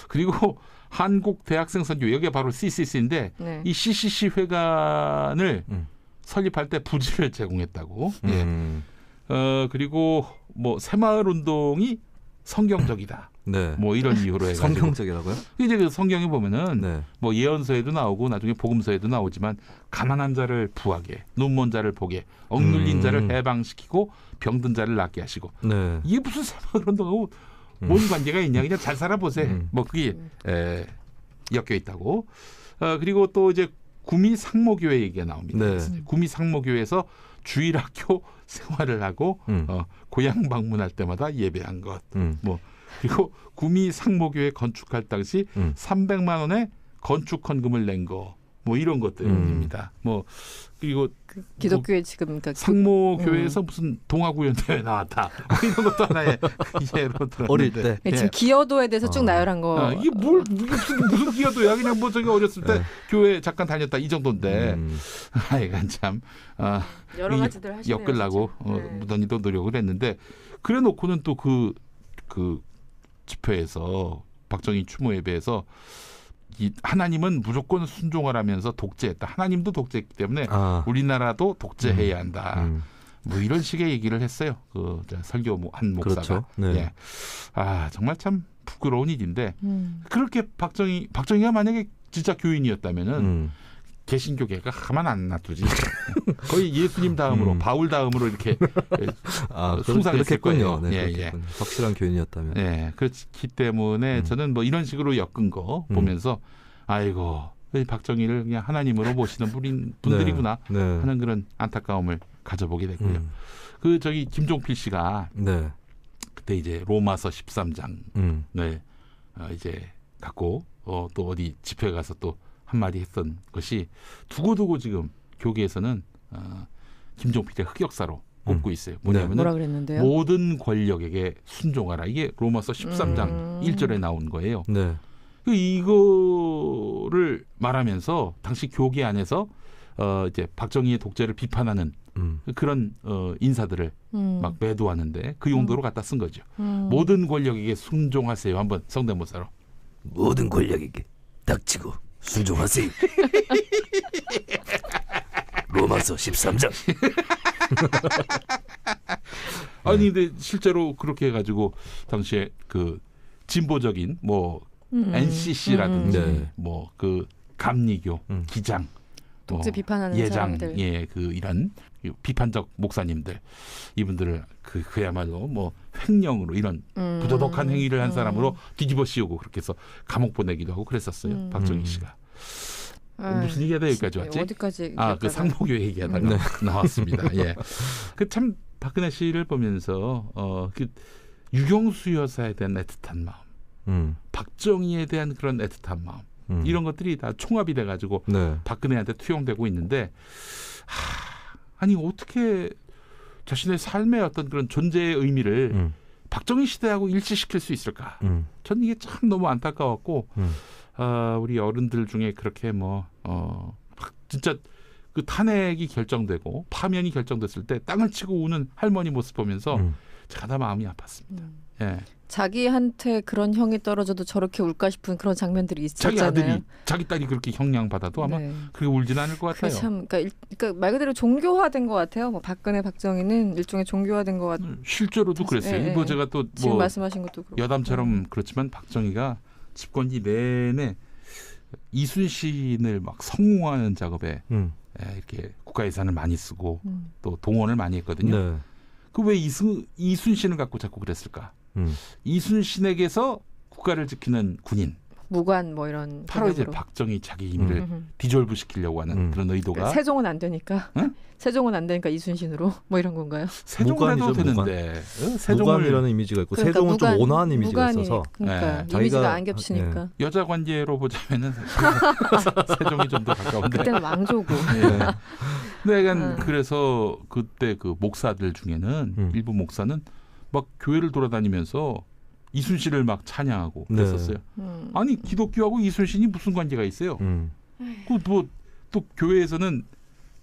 그리고 한국 대학생 선교 여기가 바로 CCC인데 이 CCC 회관을 설립할 때 부지를 제공했다고. 그리고 뭐 새마을 운동이 성경적이다. 뭐 이런 이유로 해가지고 성경적이라고요? 이제 그 성경에 보면은 뭐 예언서에도 나오고 나중에 복음서에도 나오지만 가난한 자를 부하게, 눈먼 자를 보게, 억눌린 자를 해방시키고 병든 자를 낫게 하시고 이게 무슨 새마을 운동하고 뭔 관계가 있냐? 그냥 잘 살아보세요. 뭐 그게 엮여 있다고. 그리고 또 이제 구미 상모교회 얘기가 나옵니다. 구미 상모교회에서 주일학교 생활을 하고 고향 방문할 때마다 예배한 것. 뭐 그리고 구미 상모교회 건축할 당시 300만 원의 건축 헌금을 낸 거. 뭐 이런 것들입니다. 뭐 그리고 기독교에 지금 그러니까 상모교회에서 무슨 동아구연 대회 나왔다. 뭐 이런 것도 하나의 예로 들었는데 어릴 때 지금 기여도에 대해서 쭉 나열한 거. 이게 무슨 기여도야? 그냥 뭐 저기 어렸을 때 교회 잠깐 다녔다 이 정도인데 하여간 참 여러 가지들 하시네요. 엮으려고 무던히도 노력을 했는데 그래놓고는 또 그 집회에서 박정희 추모 예배에서 이 하나님은 무조건 순종하라면서 독재했다. 하나님도 독재했기 때문에 우리나라도 독재해야 한다. 뭐 이런 식의 얘기를 했어요. 그 설교 한 목사가. 그렇죠. 정말 참 부끄러운 일인데 그렇게 박정희가 만약에 진짜 교인이었다면은 개신교계가 가만 안 놔두지. 거의 예수님 다음으로 바울 다음으로 이렇게 숭상했을 거예요. 확실한 교인이었다면. 그렇기 때문에 저는 뭐 이런 식으로 엮은 거 보면서 아이고 박정희를 그냥 하나님으로 모시는 분들이구나 하는 그런 안타까움을 가져보게 됐고요. 그 저기 김종필 씨가 그때 이제 로마서 13장 이제 갖고 또 어디 집회 가서 또 한마디 했던 것이 두고두고 지금 교계에서는 김종필의 흑역사로 꼽고 있어요. 뭐냐면 뭐라 그랬는데요? 모든 권력에게 순종하라. 이게 로마서 13장 1절에 나온 거예요. 이거를 말하면서 당시 교계 안에서 이제 박정희의 독재를 비판하는 그런 인사들을 막 매도하는데 그 용도로 갖다 쓴 거죠. 모든 권력에게 순종하세요. 한번 성대모사로. 모든 권력에게 닥치고 순종하세요. 로마서 13장. 아니 근데 실제로 그렇게 해가지고 당시에 그 진보적인 뭐 NCC라든지 뭐 그 감리교 기장 독재 비판하는 예장 사람들. 그 이런 비판적 목사님들 이분들을 그야말로 뭐 횡령으로 이런 부도덕한 행위를 한 사람으로 뒤집어 씌우고 그렇게 해서 감옥 보내기도 하고 그랬었어요. 박정희 씨가. 무슨 얘기하다 여기까지 왔지? 어디까지? 그 상모교회 얘기하다가 나왔습니다. 그 참 박근혜 씨를 보면서 그 유경수 여사에 대한 애틋한 마음, 박정희에 대한 그런 애틋한 마음 이런 것들이 다 총합이 돼가지고 박근혜한테 투영되고 있는데 아니 어떻게 자신의 삶의 어떤 그런 존재의 의미를 박정희 시대하고 일치시킬 수 있을까? 전 이게 참 너무 안타까웠고 우리 어른들 중에 그렇게 진짜 그 탄핵이 결정되고 파면이 결정됐을 때 땅을 치고 우는 할머니 모습 보면서 제가 다 마음이 아팠습니다. 예. 자기한테 그런 형이 떨어져도 저렇게 울까 싶은 그런 장면들이 자기 있었잖아요. 아들이 자기 딸이 그렇게 형량 받아도 아마 네. 그렇게 울진 않을 것 같아요. 그러니까 말 그대로 종교화된 것 같아요. 뭐 박근혜, 박정희는 일종의 종교화된 것 같아요. 실제로도 그랬어요. 네, 뭐 제가 또 지금 뭐 말씀하신 것도 그렇고. 여담처럼 그렇지만 박정희가 집권기 내내 이순신을 막 성공하는 작업에 이렇게 국가 예산을 많이 쓰고 또 동원을 많이 했거든요. 네. 그 왜 이순신을 갖고 자꾸 그랬을까? 이순신에게서 국가를 지키는 군인. 무관 뭐 이런. 바로 이제 개념으로. 박정희 자기 힘을 디졸브 시키려고 하는 그런 의도가. 그러니까 세종은 안 되니까. 응? 세종은 안 되니까 이순신으로 뭐 이런 건가요? 세종을 해도 무관이죠, 되는데 세종을 무관이라는 이미지가 있고 그러니까 세종은 무관, 좀 온화한 이미지가 무관이, 있어서 그러니까 네. 이미지가 안 겹치니까. 여자 관계로 보자면은 세종이 좀 더 가까운데. 그때는 왕조고. 네. 약간 그래서 그때 그 목사들 중에는 일부 목사는 막 교회를 돌아다니면서 이순신을 막 찬양하고 그랬었어요. 아니 기독교하고 이순신이 무슨 관계가 있어요? 또 교회에서는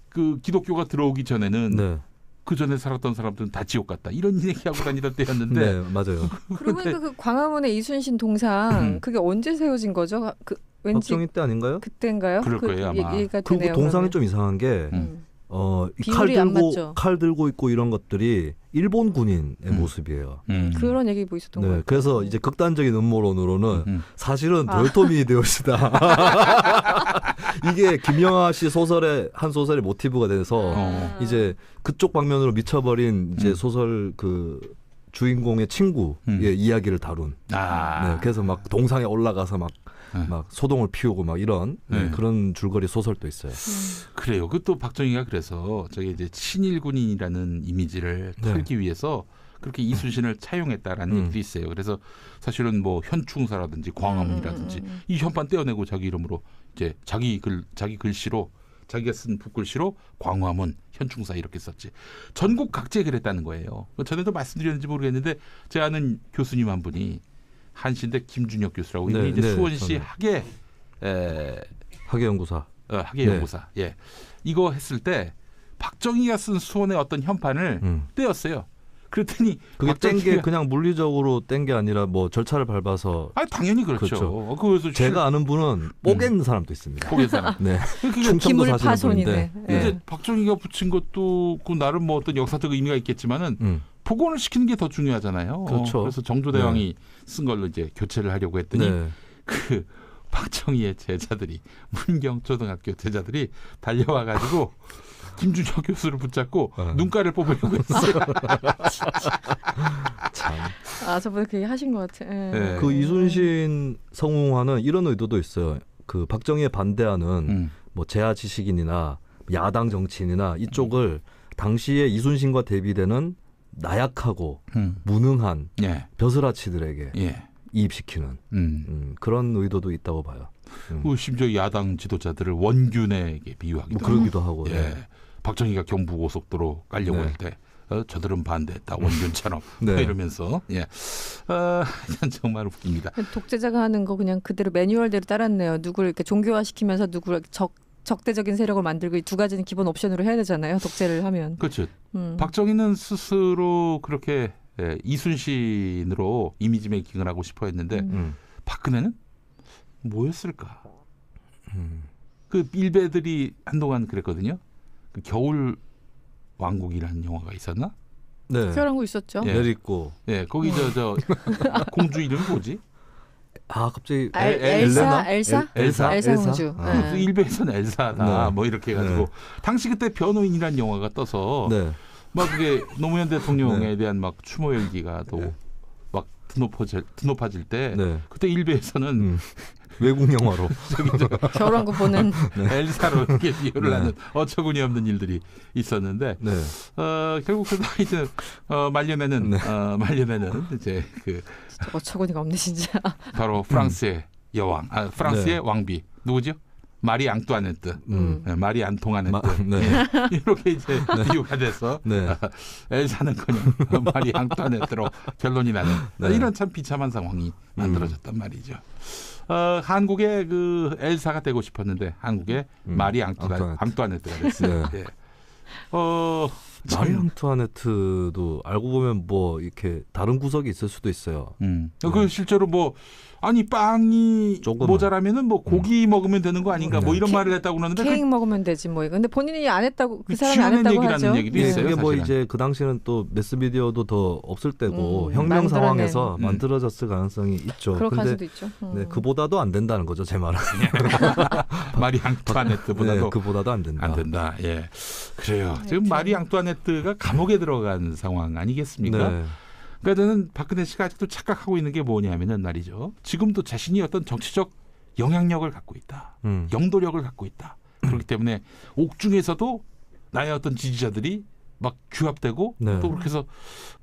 그 기독교가 들어오기 전에는 네. 그 전에 살았던 사람들은 다 지옥 갔다 이런 얘기하고 다니던 때였는데. 네, 맞아요. 그러고 보니까 그 광화문의 이순신 동상 그게 언제 세워진 거죠? 그 왠지 박정희 때 아닌가요? 그때인가요? 그럴 거예요, 아마. 얘기가 그리고 되네요, 동상이 그러면. 좀 이상한 게 비율이 안 맞죠. 칼 들고 있고 이런 것들이 일본 군인의 모습이에요. 그런 얘기 뭐 있었던 것 네, 같아요. 그래서 이제 극단적인 음모론으로는 사실은 아. 도요토미 히데요시다. 이게 김영하 씨 소설의 한 소설의 모티브가 돼서 이제 그쪽 방면으로 미쳐버린 이제 소설 그 주인공의 친구의 이야기를 다룬. 네, 그래서 막 동상에 올라가서 막 소동을 피우고 막 이런 그런 줄거리 소설도 있어요. 그래요. 그 또 박정희가 그래서 저기 이제 친일 군인이라는 이미지를 털기 위해서 그렇게 이순신을 차용했다라는 얘기도 있어요. 그래서 사실은 뭐 현충사라든지 광화문이라든지 이 현판 떼어내고 자기 이름으로 이제 자기 글씨로 자기가 쓴 붓글씨로 광화문 현충사 이렇게 썼지. 전국 각지에 그랬다는 거예요. 전에도 말씀드렸는지 모르겠는데 제가 아는 교수님 한 분이 한신대 김준혁 교수라고 이분이 이제 수원시 학예연구사. 학예연구사. 예. 이거 했을 때 박정희가 쓴 수원의 어떤 현판을 떼었어요. 그랬더니 그게 뗀 게 그냥 물리적으로 뗀 게 아니라 뭐 절차를 밟아서. 당연히 그렇죠. 그래서 제가 아는 분은 뽀갠 사람도 있습니다. 뽀갠 사람. 네. 그러니까 충청도 사시는 분인데. 이제 박정희가 붙인 것도 그 나름 뭐 어떤 역사적 의미가 있겠지만은 복원을 시키는 게 더 중요하잖아요. 그렇죠. 그래서 정조대왕이 쓴 걸로 이제 교체를 하려고 했더니 그 박정희의 제자들이 문경초등학교 제자들이 달려와가지고 김준혁 교수를 붙잡고 눈가를 뽑으려고 했어요. 참. 저번에 그 얘기 하신 것 같아. 네. 그 이순신 성웅화는 이런 의도도 있어요. 그 박정희에 반대하는 뭐 재하 지식인이나 야당 정치인이나 이쪽을 당시에 이순신과 대비되는 나약하고 무능한 벼슬아치들에게 이입시키는 그런 의도도 있다고 봐요. 심지어 야당 지도자들을 원균에게 비유하기도 뭐 그러기도 하고. 박정희가 경부고속도로 깔려고 할 때 저들은 반대했다 원균처럼 이러면서 정말 웃깁니다. 독재자가 하는 거 그냥 그대로 매뉴얼대로 따랐네요. 누구를 이렇게 종교화시키면서 누구를 적대적인 세력을 만들고 이 두 가지는 기본 옵션으로 해야 되잖아요. 독재를 하면. 그렇죠. 박정희는 스스로 그렇게 이순신으로 이미지 메이킹을 하고 싶어 했는데 박근혜는 뭐였을까? 그 일베들이 한동안 그랬거든요. 그 겨울 왕국이라는 영화가 있었나? 네. 겨울왕국 있었죠. 내리고. 네, 거기 저 공주 이름이 뭐지? 갑자기 엘사 공주. 일베에서는 엘사다. 뭐 이렇게 해가지고 당시 그때 변호인이라는 영화가 떠서 막 그게 노무현 대통령에 대한 막 추모 열기가 또 막 드높아질 때 그때 일베에서는 외국 영화로 겨울왕국 보는 엘사로 이렇게 비유를 하는 어처구니 없는 일들이 있었는데 결국 그 나이는 말년에는 이제 그 어처구니가 없네 진짜. 바로 프랑스의 여왕, 프랑스의 왕비 누구죠? 마리 앙뚜아네트, 마리 안통아네트 이렇게 이제 비유가 돼서 엘사는커녕 마리 앙뚜아네트로 결론이 나는 이런 참 비참한 상황이 만들어졌단 말이죠. 한국의 그 엘사가 되고 싶었는데 한국의 마리 앙뚜아네트가 됐어요. 마리 앙투아네트도 알고 보면 뭐 이렇게 다른 구석이 있을 수도 있어요. 그 실제로 뭐 아니 빵이 조금은. 모자라면은 뭐 고기 먹으면 되는 거 아닌가 뭐 이런 말을 했다고 그러는데 케이크 먹으면 되지 뭐 이거. 근데 본인이 안 했다고 그 그 사람이 안 지어낸 했다고 얘기라는 하죠. 얘기도 예, 있어요. 그게 뭐 사실은. 이제 그 당시에는 또 매스미디어도 더 없을 때고 혁명 만들어낸. 상황에서 만들어졌을 가능성이 있죠. 그럴 근데 가능성도 있죠. 네, 그보다도 안 된다는 거죠, 제 말은. 마리 앙투아네트보다도 네, 그보다도 안 된다. 안 된다. 예, 그래요. 지금 마리 앙투아네트가 감옥에 들어간 상황 아니겠습니까? 네. 그러니까 저는 박근혜 씨가 아직도 착각하고 있는 게 뭐냐면은 말이죠. 지금도 자신이 어떤 정치적 영향력을 갖고 있다. 영도력을 갖고 있다. 그렇기 때문에 옥중에서도 나의 어떤 지지자들이 막 규합되고 네. 또 그렇게 해서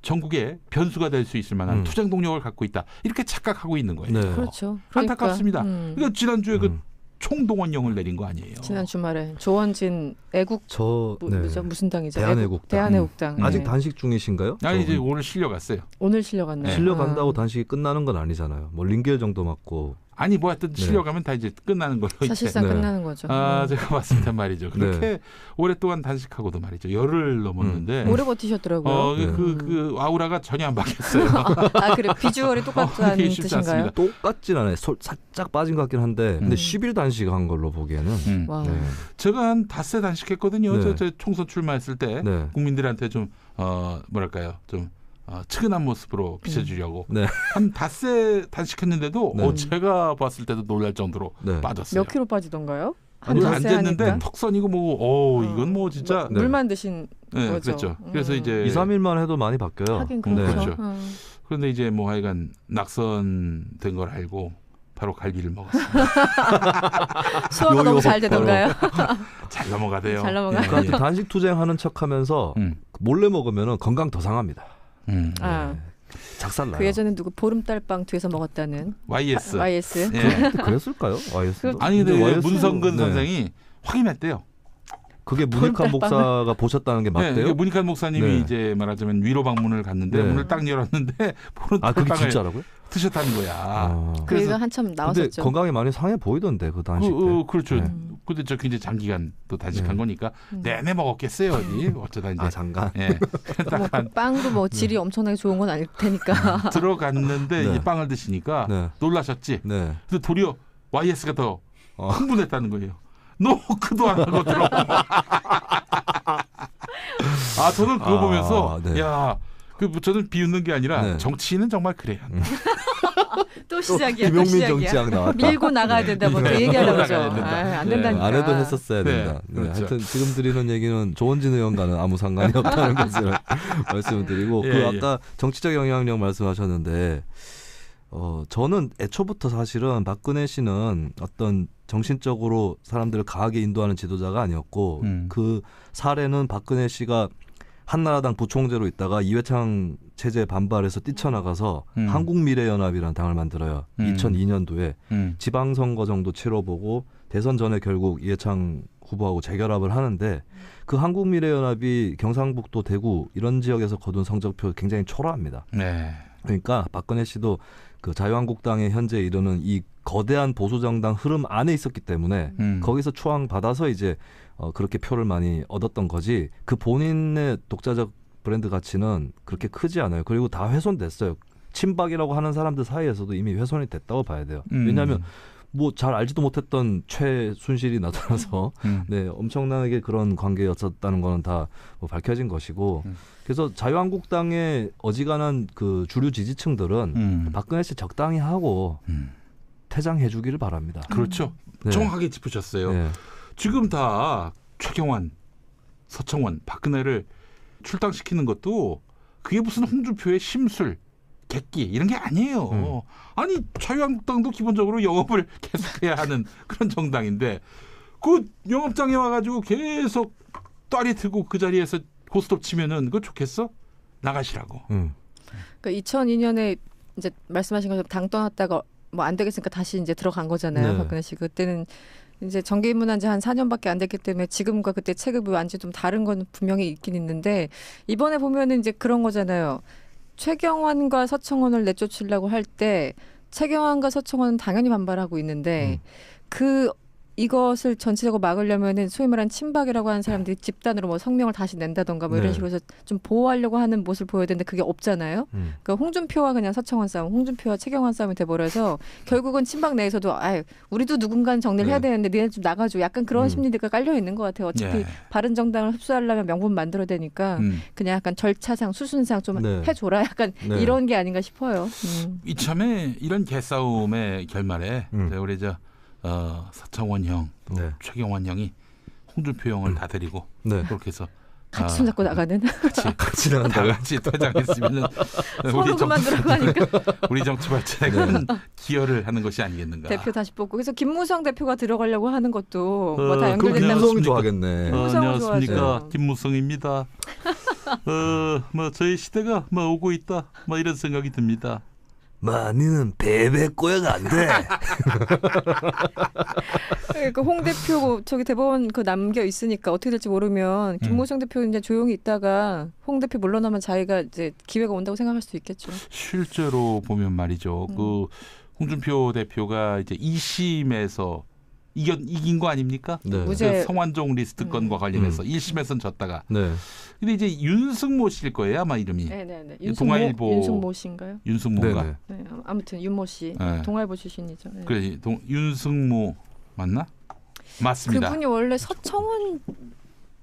전국에 변수가 될 수 있을 만한 투쟁 동력을 갖고 있다. 이렇게 착각하고 있는 거예요. 네. 그렇죠. 안타깝습니다. 그러니까 지난주에 그 총동원령을 내린 거 아니에요. 지난 주말에 조원진 애국 네. 무슨 당이죠? 대한애국당. 대한애국당. 아직 네. 단식 중이신가요? 아니 이제 오늘 실려갔어요. 오늘 실려갔네요. 실려간다고 단식이 끝나는 건 아니잖아요. 뭐 링겔 정도 맞고. 아니 뭐 하여튼 실려가면 다 이제 끝나는 걸로 사실상 네. 끝나는 거죠. 제가 봤을 때 말이죠. 그렇게 오랫동안 단식하고도 말이죠. 열흘 넘었는데 오래 버티셨더라고요. 그 아우라가 전혀 안 바뀌었어요. 아 그래 비주얼이 똑같다는 이게 쉽지 뜻인가요? 않습니다. 똑같진 않아요. 살짝 빠진 것 같긴 한데 근데 10일 단식한 걸로 보기에는 와. 네. 제가 한 닷새 단식했거든요. 네. 저 총선 출마했을 때 네. 국민들한테 좀 뭐랄까요, 좀 측은한 모습으로 비춰주려고 네. 한 닷새 단식했는데도 네. 제가 봤을 때도 놀랄 정도로 네. 빠졌어요. 몇 킬로 빠지던가요? 아니, 안 닷새 쟀는데 하니까? 턱선이고 뭐고 이건 뭐 진짜 네. 물만 드신 네, 거죠. 그랬죠. 그래서 이제 2, 3일만 해도 많이 바뀌어요. 하긴 네. 그렇죠. 그렇죠. 그런데 이제 뭐 하여간 낙선된 걸 알고 바로 갈비를 먹었습니다. 소화가 너무 잘 되던가요? 잘 넘어가대요. 잘 넘어가. 예, 그러니까 예. 단식 투쟁하는 척하면서 몰래 먹으면 건강 더 상합니다. 아, 작살 나요. 그 예전에 누구 보름달빵 뒤에서 먹었다는 YS. YS. 예. 그랬을까요? YS도? 아니 근데 YS 는 문성근 네. 선생이 확인했대요. 그게 문익환 목사가 보셨다는 게 네, 맞대요? 문익환 목사님이 네. 이제 말하자면 위로 방문을 갔는데 네. 문을 딱 열었는데 아 그게 보름달빵을 진짜라고요? 드셨다는 거야. 그 얘기가 한참 근데 나왔었죠. 건강이 많이 상해 보이던데 그 단식 때. 그렇죠. 네. 근데 저 굉장히 장기간 또 단식한 네. 거니까 내내 먹었겠어요. 어디 어쩌다 이제 잠깐. 예. 뭐 빵도 뭐 질이 엄청나게 좋은 건 아닐 테니까. 들어갔는데 네. 이제 빵을 드시니까 네. 놀라셨지. 네. 근데 도리어 YS가 더 흥분했다는 거예요. 노크도 안 하고 들어. 저는 그거 보면서 네. 야, 저는 비웃는 게 아니라 네. 정치인은 정말 그래요. 또 시작이야. 또 김용민 시작이야. 정치학 나왔다. 밀고 나가야 된다. 뭐 네. 얘기하려고 밀고 그러죠. 나가야 된다. 안 네. 된다니까. 안 해도 했었어야 네, 된다. 네, 그렇죠. 하여튼 지금 드리는 얘기는 조원진 의원과는 아무 상관이 없다는 것을 말씀을 드리고 예, 그 예. 아까 정치적 영향력 말씀하셨는데 저는 애초부터 사실은 박근혜 씨는 어떤 정신적으로 사람들을 강하게 인도하는 지도자가 아니었고 그 사례는 박근혜 씨가 한나라당 부총재로 있다가 이회창 체제에 반발해서 뛰쳐나가서 한국미래연합이라는 당을 만들어요. 2002년도에 지방선거 정도 치러보고 대선 전에 결국 이회창 후보하고 재결합을 하는데 그 한국미래연합이 경상북도 대구 이런 지역에서 거둔 성적표 굉장히 초라합니다. 네. 그러니까 박근혜 씨도 그 자유한국당에 현재 이르는 이 거대한 보수정당 흐름 안에 있었기 때문에 거기서 추앙받아서 이제 그렇게 표를 많이 얻었던 거지 그 본인의 독자적 브랜드 가치는 그렇게 크지 않아요. 그리고 다 훼손됐어요. 친박이라고 하는 사람들 사이에서도 이미 훼손이 됐다고 봐야 돼요. 왜냐하면 뭐 잘 알지도 못했던 최순실이 나타나서 네, 엄청나게 그런 관계였었다는 거는 다 뭐 밝혀진 것이고 그래서 자유한국당의 어지간한 그 주류 지지층들은 박근혜 씨 적당히 하고 퇴장해 주기를 바랍니다. 그렇죠. 네. 정확하게 짚으셨어요. 네. 지금 다 최경환, 서청원, 박근혜를 출당시키는 것도 그게 무슨 홍준표의 심술, 객기 이런 게 아니에요. 아니 자유한국당도 기본적으로 영업을 계속해야 하는 그런 정당인데 그 영업장에 와가지고 계속 딸이 트고 그 자리에서 고스톱 치면은 그거 좋겠어? 나가시라고. 그러니까 2002년에 이제 말씀하신 것처럼 당 떠났다가 뭐 안 되겠으니까 다시 이제 들어간 거잖아요. 네. 박근혜 씨 그때는 이제 정계 입문한 지 한 4년밖에 안 됐기 때문에 지금과 그때 체급이 완전히 좀 다른 건 분명히 있긴 있는데 이번에 보면은 이제 그런 거잖아요. 최경환과 서청원을 내쫓으려고 할 때 최경환과 서청원은 당연히 반발하고 있는데 그 이것을 전체적으로 막으려면은 소위 말하는 친박이라고 하는 사람들이 집단으로 뭐 성명을 다시 낸다던가 뭐 이런 네. 식으로 해서 좀 보호하려고 하는 모습을 보여야 되는데 그게 없잖아요. 그러니까 홍준표와 그냥 서청원 싸움, 홍준표와 최경환 싸움이 돼버려서 결국은 친박 내에서도 아유 우리도 누군가는 정리를 해야 되는데 니네 좀 나가줘. 약간 그런 심리가 깔려 있는 것 같아요. 어차피 예. 바른정당을 흡수하려면 명분 만들어야 되니까 그냥 약간 절차상 수순상 좀 네. 해줘라. 약간 네. 이런 게 아닌가 싶어요. 이참에 이런 개싸움의 결말에 우리 서청원 형, 또 네. 최경환 형이 홍준표 형을 다 데리고 네. 그렇게 해서 같이 손잡고 나가는. 같이 다 나간다고요? 같이 퇴장했으면은 서로 그만 들어가니까. 우리 정치 발전에 큰 기여를 하는 것이 아니겠는가. 대표 다시 뽑고 그래서 김무성 대표가 들어가려고 하는 것도 뭐 다 그럼 연결된다고. 김무성이 좋아하겠네. 김무성은 안녕하십니까, 좋아하죠. 김무성입니다. 뭐 저희 시대가 뭐 오고 있다, 뭐 이런 생각이 듭니다. 마니는 베베 꼬야가 안 돼. 그 홍 대표 저기 대법원 그 남겨 있으니까 어떻게 될지 모르면 김무성 대표 이제 조용히 있다가 홍 대표 물러나면 자기가 이제 기회가 온다고 생각할 수 있겠죠. 실제로 보면 말이죠. 그 홍준표 대표가 이제 2심에서 이긴 거 아닙니까? 네. 무죄. 그 성완종 리스트 건과 관련해서 1심에서는 졌다가. 네. 근데 이제 윤승모 씨일 거예요, 아마 이름이. 네네네. 동아일보 윤승모 씨인가요? 윤승모가. 네네. 네, 아무튼 윤모 씨 네. 동아일보 출신이죠. 네. 그래, 윤승모 맞나? 맞습니다. 그분이 원래 서청원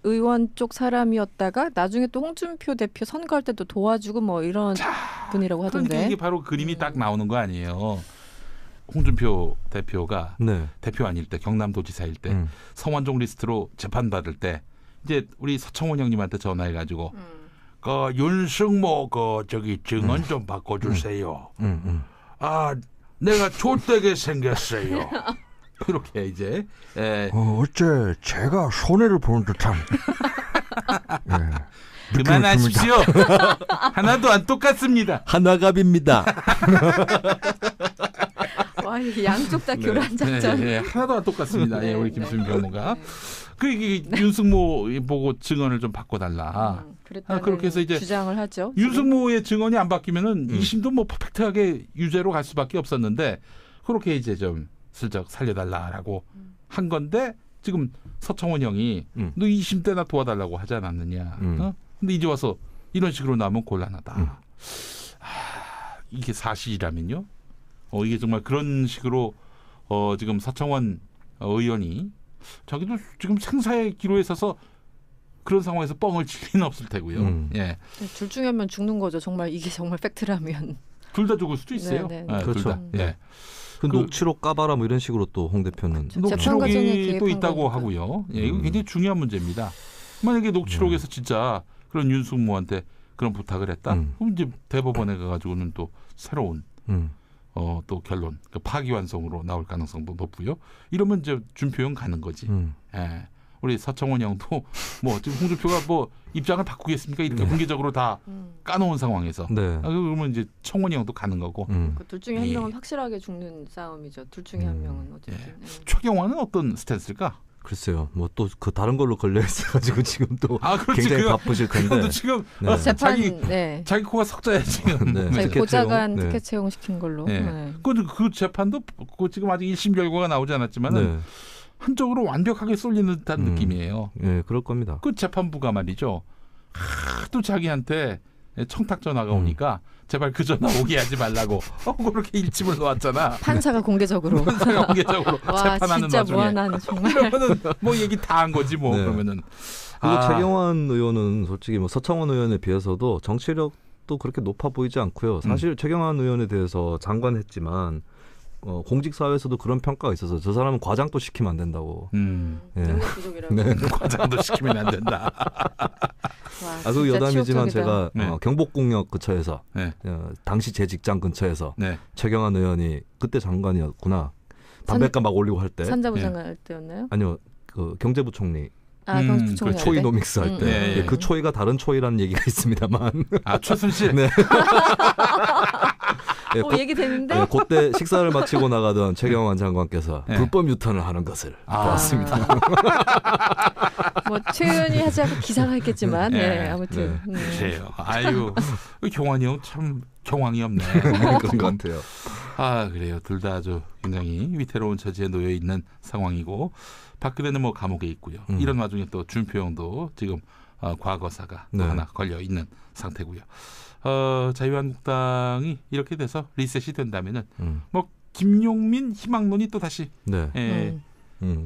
의원 쪽 사람이었다가 나중에 또 홍준표 대표 선거할 때도 도와주고 뭐 이런 분이라고 하던데. 그러니까 이게 바로 그림이 딱 나오는 거 아니에요. 홍준표 대표가 네. 대표 아닐 때 경남도지사일 때 성완종 리스트로 재판 받을 때 이제 우리 서청원 형님한테 전화해가지고 그 윤승모 그 저기 증언 좀 바꿔주세요. 아 내가 좆되게 생겼어요. 그렇게 이제 어째 제가 손해를 보는 듯한 그만하십시오. 하나도 안 똑같습니다. 하나갑입니다. 와, 이게 양쪽 다 교란 작전. 네, 하나도 안 똑같습니다. 예, 우리 김수민 변호가. 그 이게 윤승모 보고 증언을 좀 바꿔달라. 그렇게 해서 이제 주장을 하죠. 윤승모의 증언이 안 바뀌면은 2심도 뭐 퍼펙트하게 유죄로 갈 수밖에 없었는데 그렇게 이제 좀 슬쩍 살려달라라고 한 건데 지금 서청원 형이 너 2심 때나 도와달라고 하지 않았느냐. 어? 근데 이제 와서 이런 식으로 나오면 곤란하다. 이게 사실이라면요. 이게 정말 그런 식으로 지금 서청원 의원이 자기도 지금 생사의 기로에 있어서 그런 상황에서 뻥을 칠 리는 없을 테고요. 예. 둘 중에 한 명 죽는 거죠. 정말 이게 정말 팩트라면. 둘 다 죽을 수도 있어요. 네, 예, 그렇죠. 둘 다. 예. 그 녹취록 까봐라 뭐 이런 식으로 또 홍 대표는 재판 과정에 녹취록이 또 개입한 있다고 거니까. 하고요. 예, 이거 굉장히 중요한 문제입니다. 만약에 녹취록에서 진짜 그런 윤승모한테 그런 부탁을 했다. 그럼 이제 대법원에 가가지고는 또 새로운 또 결론, 그 파기환송으로 나올 가능성도 높고요. 이러면 이제 준표형 가는 거지. 예. 우리 서청원 형도 뭐 지금 홍준표가 뭐 입장을 바꾸겠습니까? 이렇게 공개적으로 다 까놓은 상황에서. 네. 그러면 이제 청원이 형도 가는 거고. 둘 중에 한 명은 확실하게 죽는 싸움이죠. 둘 중에 한 명은 어쨌든. 최경환은 어떤 스탠스일까? 글쎄요. 뭐 또 그 다른 걸로 걸려 있어가지고 지금 또 그렇지. 굉장히 바쁘실 텐데. 그것도 지금 네. 재판 자기 코가 석자야 지금. 네. 자기 티켓 보좌관 채용. 티켓 채용시킨 걸로. 네. 네. 그 재판도 그 지금 아직 1심 결과가 나오지 않았지만은 네. 한쪽으로 완벽하게 쏠리는 듯한 느낌이에요. 네, 그럴 겁니다. 그 재판부가 말이죠. 하도 자기한테 청탁 전화가 오니까 제발 그 전화 오게 하지 말라고 그렇게 일침을 놓았잖아. 판사가 공개적으로. 판사가 공개적으로 와 재판하는 진짜 와중에. 무한한 정말. 그러면은 뭐 얘기 다 한 거지 뭐. 네. 그러면은. 그리고 최경환 의원은 솔직히 뭐 서청원 의원에 비해서도 정치력도 그렇게 높아 보이지 않고요. 사실 최경환 의원에 대해서 장관했지만 공직사회에서도 그런 평가가 있어서 저 사람은 과장도 시키면 안 된다고. 예. 능력 부족이라고. 네. 과장도 시키면 안 된다. 와, 그 진짜 여담이지만 치욕적이다. 제가 네. 경복궁역 근처에서 네. 당시 제 직장 근처에서 네. 최경환 의원이 그때 장관이었구나. 담배값 막 올리고 할 때. 산자부 네. 장관 할 때였나요? 아니요. 그 경제부총리 경부총리 그 할 초이 때? 노믹스 할 때. 네, 네. 그 초이가 다른 초이라는 얘기가 있습니다만. 최순실. 네. 얘기 되는데? 네, 그때 식사를 마치고 나가던 최경환 장관께서 네. 불법 유턴을 하는 것을 보았습니다. 뭐 최은이 하지 않고 기사가 있겠지만, 네. 아무튼. 그래요. 아유, 경환이 형 참 경황이 없네. 그런 것 같아요. 아 그래요. 둘 다 아주 굉장히 위태로운 처지에 놓여 있는 상황이고 박근혜는 뭐 감옥에 있고요. 이런 와중에 또 준표형도 지금 과거사가 또 네. 하나 걸려 있는 상태고요. 자유한국당이 이렇게 돼서 리셋이 된다면은 뭐 김용민 희망론이 또 다시 네.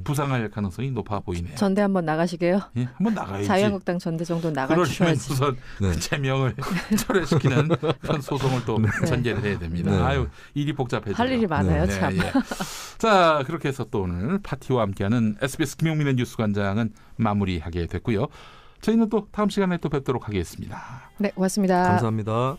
부상할 가능성이 높아 보이네요. 전대 한번 나가시게요. 예, 한번 나가야지. 자유한국당 전대 정도 그러시면 나가주셔야지. 우선 네. 제명을 철회시키는 그런 소송을 또 전개를 해야 됩니다. 네. 아유 일이 복잡해져요. 할 일이 많아요, 참. 예. 자 그렇게 해서 또 오늘 파티와 함께하는 SBS 김용민의 뉴스관장은 마무리하게 됐고요. 저희는 또 다음 시간에 또 뵙도록 하겠습니다. 네, 고맙습니다. 감사합니다.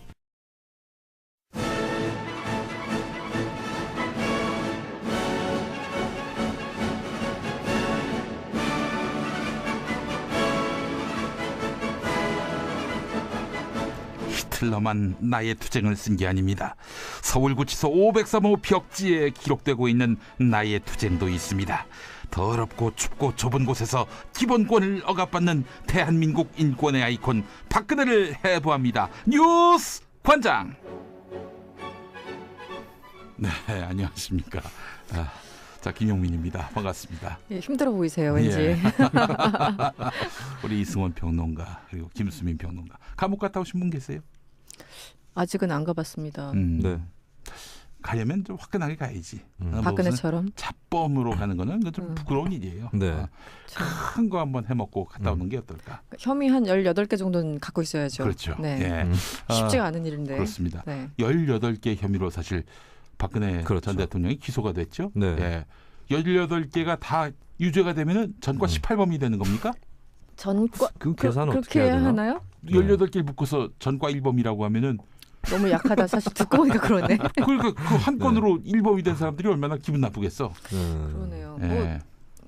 히틀러만 나의 투쟁을 쓴 게 아닙니다. 서울구치소 503호 벽지에 기록되고 있는 나의 투쟁도 있습니다. 더럽고 춥고 좁은 곳에서 기본권을 억압받는 대한민국 인권의 아이콘 박근혜를 해부합니다. 뉴스 관장. 네, 안녕하십니까. 자, 김용민입니다. 반갑습니다. 예, 힘들어 보이세요, 왠지. 예. 우리 이승원 평론가 그리고 김수민 평론가. 감옥 갔다 오신 분 계세요? 아직은 안 가봤습니다. 네. 가려면 좀 화끈하게 가야지. 박근혜처럼. 잡범으로 가는 거는 좀 부끄러운 일이에요. 네. 큰 거 한번 해먹고 갔다 오는 게 어떨까? 혐의 한 18개 정도는 갖고 있어야죠. 그렇죠. 네. 예. 쉽지가 않은 일인데. 그렇습니다. 네. 18개 혐의로 사실 박근혜 그렇죠. 전 대통령이 기소가 됐죠. 네. 예. 18개가 다 유죄가 되면은 전과 18범이 되는 겁니까? 전과 그 계산은 그렇게 어떻게 해야 되나? 하나요? 18개를 묶어서 전과 1범이라고 하면은 너무 약하다. 사실 듣고 보니까 그러네. 그러니까 그 한 건으로 1범이 된 사람들이 얼마나 기분 나쁘겠어. 그러네요. 예. 뭐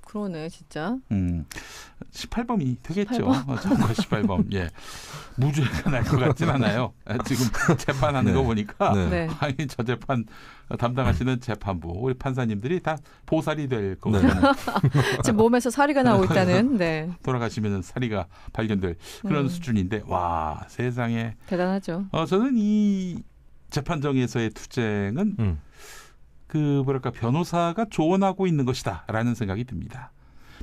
그러네, 진짜. 18범이 되겠죠. 전과 18범. 예. 무죄가 날 것 같진 않아요. 지금 재판하는 거 보니까 네. 네. 아니 저 재판 담당하시는 재판부 우리 판사님들이 다 보살이 될 거고 네. 지금 몸에서 사리가 나오고 있다는. 네. 돌아가시면 사리가 발견될 그런 수준인데 와 세상에 대단하죠. 저는 이 재판정에서의 투쟁은 그 뭐랄까 변호사가 조언하고 있는 것이다라는 생각이 듭니다.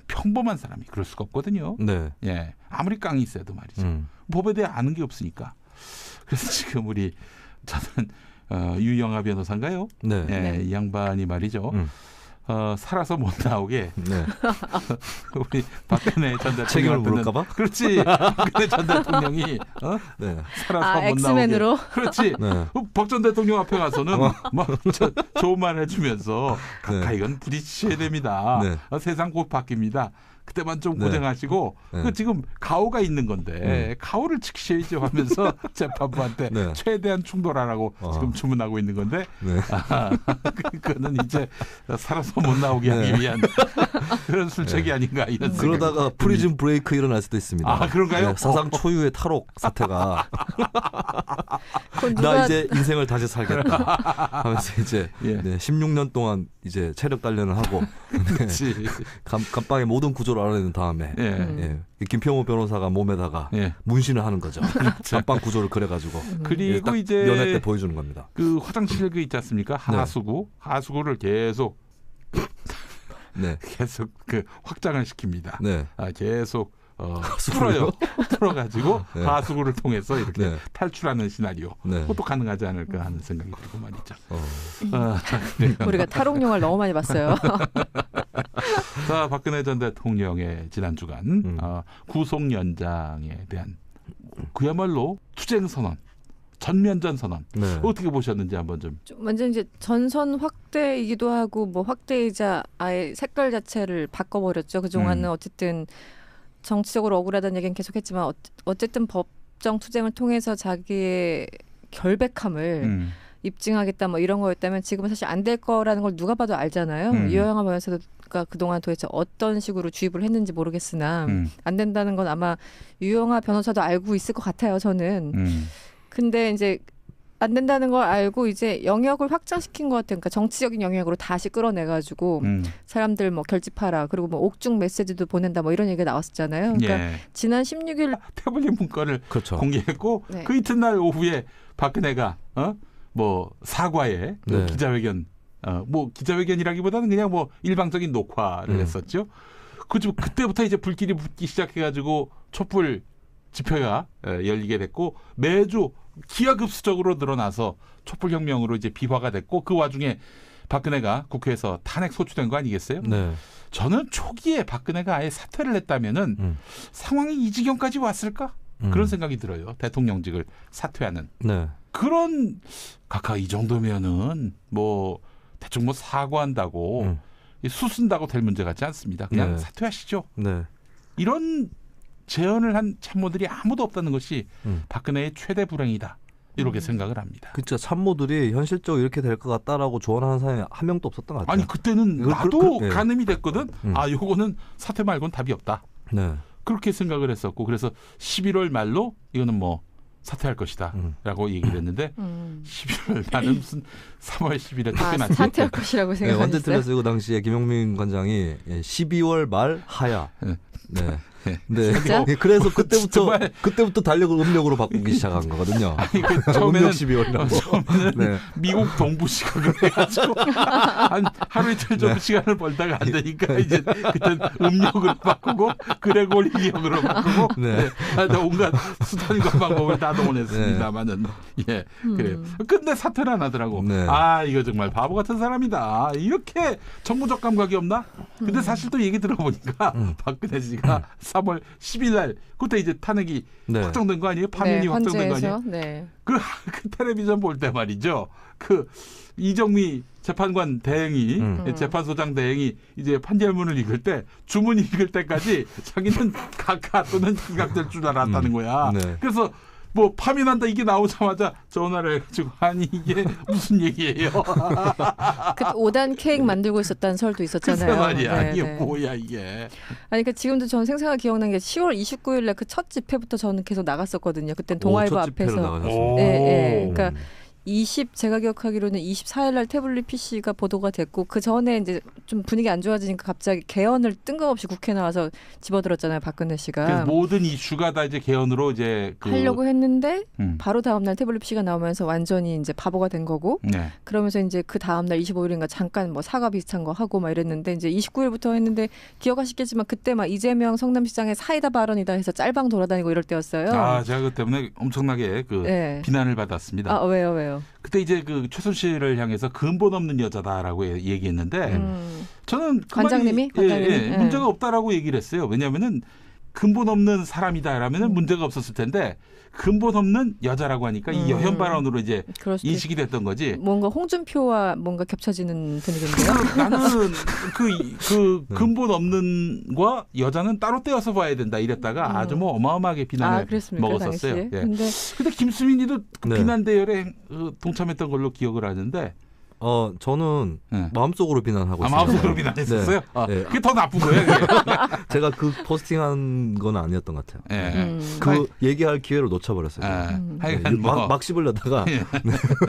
평범한 사람이 그럴 수가 없거든요. 네. 예, 아무리 깡이 세도 말이죠. 법에 대해 아는 게 없으니까. 그래서 지금 저는 유영아 변호사인가요? 네. 예, 네. 이 양반이 말이죠. 살아서 못 나오게 네. 우리 박근혜 전 대통령 책임을 물을까봐? 그렇지. 박근혜 전 대통령이 네. 살아서 못 엑스맨으로? 나오게. 그렇지. 네. 박 전 대통령 앞에 가서는 막 좋은 말 해주면서 가까이 건 부딪혀야 됩니다. 네. 세상 곧 바뀝니다. 그때만 좀 네. 고생하시고 네. 그 지금 가오가 있는 건데 가오를 지키셔야죠 하면서 재판부한테 네. 최대한 충돌하라고 지금 주문하고 있는 건데 네. 그거는 이제 살아서 못 나오게 네. 하기 위한 그런 술책이 아닌가 이런 생각이 그러다가 프리즌 브레이크 일어날 수도 있습니다. 아, 그런가요? 사상 초유의 탈옥 사태가 그건 나 누가 이제 인생을 다시 살겠다 하면서 이제 예. 네, 16년 동안 이제 체력 단련을 하고 그렇지. 감방의 모든 구조를 알아내는 다음에 예. 예, 김평호 변호사가 몸에다가 예. 문신을 하는 거죠. 감방 구조를 그려가지고 예, 그리고 딱 이제 면회 때 보여주는 겁니다. 그 화장실 그 있지 않습니까? 하수구를 계속 네, 그 확장을 시킵니다. 네, 계속 풀어가지고 네. 하수구를 통해서 이렇게 네. 탈출하는 시나리오. 네. 그것도 가능하지 않을까 하는 생각이 들고 말이죠. 네. 우리가 탈옥 영화를 너무 많이 봤어요. 자, 박근혜 전 대통령의 지난 주간 구속 연장에 대한 그야말로 투쟁 선언, 전면전 선언 네. 어떻게 보셨는지 한번 좀. 완전 이제 전선 확대이기도 하고 뭐 확대이자 아예 색깔 자체를 바꿔버렸죠. 그동안은 어쨌든 정치적으로 억울하다는 얘기는 계속했지만 어쨌든 법정 투쟁을 통해서 자기의 결백함을 입증하겠다 뭐 이런 거였다면 지금은 사실 안 될 거라는 걸 누가 봐도 알잖아요. 유영아 변호사가 그동안 도대체 어떤 식으로 주입을 했는지 모르겠으나 안 된다는 건 아마 유영아 변호사도 알고 있을 것 같아요. 저는. 근데 이제 안 된다는 걸 알고 이제 영역을 확장시킨 것 같아요. 그러니까 정치적인 영역으로 다시 끌어내가지고 사람들 뭐 결집하라. 그리고 뭐 옥중 메시지도 보낸다. 뭐 이런 얘기가 나왔었잖아요. 그러니까 예. 지난 16일 태블릿 문건을 그렇죠. 공개했고 네. 그 이튿날 오후에 박근혜가 뭐 사과에 그 네. 기자회견 뭐 기자회견이라기보다는 그냥 뭐 일방적인 녹화를 했었죠. 그때부터 이제 불길이 붙기 시작해가지고 촛불 집회가 열리게 됐고 매주 기하급수적으로 늘어나서 촛불혁명으로 이제 비화가 됐고 그 와중에 박근혜가 국회에서 탄핵 소추된 거 아니겠어요? 네. 저는 초기에 박근혜가 아예 사퇴를 했다면은 상황이 이 지경까지 왔을까? 그런 생각이 들어요. 대통령직을 사퇴하는. 네. 그런 각하 이 정도면은 뭐 대충 뭐 사과한다고 수순다고 될 문제 같지 않습니다. 그냥 네. 사퇴하시죠. 네. 이런 제언을 한 참모들이 아무도 없다는 것이 박근혜의 최대 불행이다. 이렇게 생각을 합니다. 그쵸. 참모들이 현실적으로 이렇게 될 것 같다라고 조언하는 사람이 한 명도 없었던 것 같아요. 아니 그때는 나도 가늠이 됐거든. 요거는 사퇴 말고는 답이 없다. 네. 그렇게 생각을 했었고 그래서 11월 말로 이거는 뭐 사퇴할 것이다 라고 얘기를 했는데 11월 말은 무슨 3월 10일에 쫓겨났죠. 사퇴할 것이라고 네, 생각했어요. 완전 틀렸어요. 그 당시에 김용민 관장이 12월 말 하야. 네. 네. 진짜? 그래서 그때부터 달력을 음력으로 바꾸기 시작한 거거든요. 아니, 처음에는 12월이라고. 네. 미국 동부 시각을 해가지고 하루 이틀 좀 시간을 벌다가 안 되니까 이제 그때 음력으로 바꾸고 그레고리형으로 바꾸고 네. 온갖 수단과 방법을 다 동원했습니다만은 예 그래요. 근데 사퇴를 안 하더라고. 네. 아 이거 정말 바보 같은 사람이다. 이렇게 정무적 감각이 없나? 근데 사실 또 얘기 들어보니까 박근혜 씨가 3월 10일 날 그때 이제 탄핵이 확정된 거 아니에요? 파면이 확정된 거 아니에요? 네. 그 텔레비전 볼 때 말이죠. 그 이정미 재판관 대행이 재판소장 대행이 이제 판결문을 읽을 때 주문 읽을 때까지 자기는 각하 또는 기각될 줄 알았다는 거야. 네. 그래서 뭐 파면한다 이게 나오자마자 전화를 해가지고 아니 이게 무슨 얘기예요? 그 5단 케이크 만들고 있었다는 설도 있었잖아요. 글쎄 말이야. 네, 이게 네. 뭐야 이게. 아니 그 지금도 저는 생생하게 기억나는 게 10월 29일날 그 첫 집회부터 저는 계속 나갔었거든요. 그땐 동아일보 앞에서. 네, 그러니까 제가 기억하기로는 24일날 태블릿 PC가 보도가 됐고 그 전에 이제 좀 분위기 안 좋아지니까 갑자기 개헌을 뜬금없이 국회 나와서 집어들었잖아요, 박근혜 씨가. 그래서 모든 이슈가 다 이제 개헌으로 이제 하려고 했는데 바로 다음날 태블릿 PC가 나오면서 완전히 이제 바보가 된 거고. 네. 그러면서 이제 그 다음날 25일인가 잠깐 뭐 사과 비슷한 거 하고 막 이랬는데 이제 29일부터 했는데 기억하시겠지만 그때 막 이재명 성남시장의 사이다 발언이다 해서 짤방 돌아다니고 이럴 때였어요. 아 제가 그 때문에 엄청나게 비난을 받았습니다. 아 왜요? 그때 이제 그 최순실을 향해서 근본 없는 여자다라고 얘기했는데 저는 그 관장님이 문제가 없다라고 얘기를 했어요. 왜냐하면은 근본 없는 사람이다라면은 문제가 없었을 텐데 근본 없는 여자라고 하니까 이 여현 발언으로 이제 인식이 됐던 거지. 뭔가 홍준표와 뭔가 겹쳐지는 분위기인데요. 나는 그 근본 없는과 여자는 따로 떼어서 봐야 된다 이랬다가 아주 뭐 어마어마하게 비난을 먹었었어요. 예. 근데 김수민이도 그 비난 대열에 동참했던 걸로 기억을 하는데. 저는 마음속으로 비난하고 있어요. 마음속으로 비난했었어요? 네. 네. 그게 더 나쁜 거예요. 제가 그 포스팅한 건 아니었던 것 같아요. 그 얘기할 기회를 놓쳐버렸어요. 막 씹으려다가.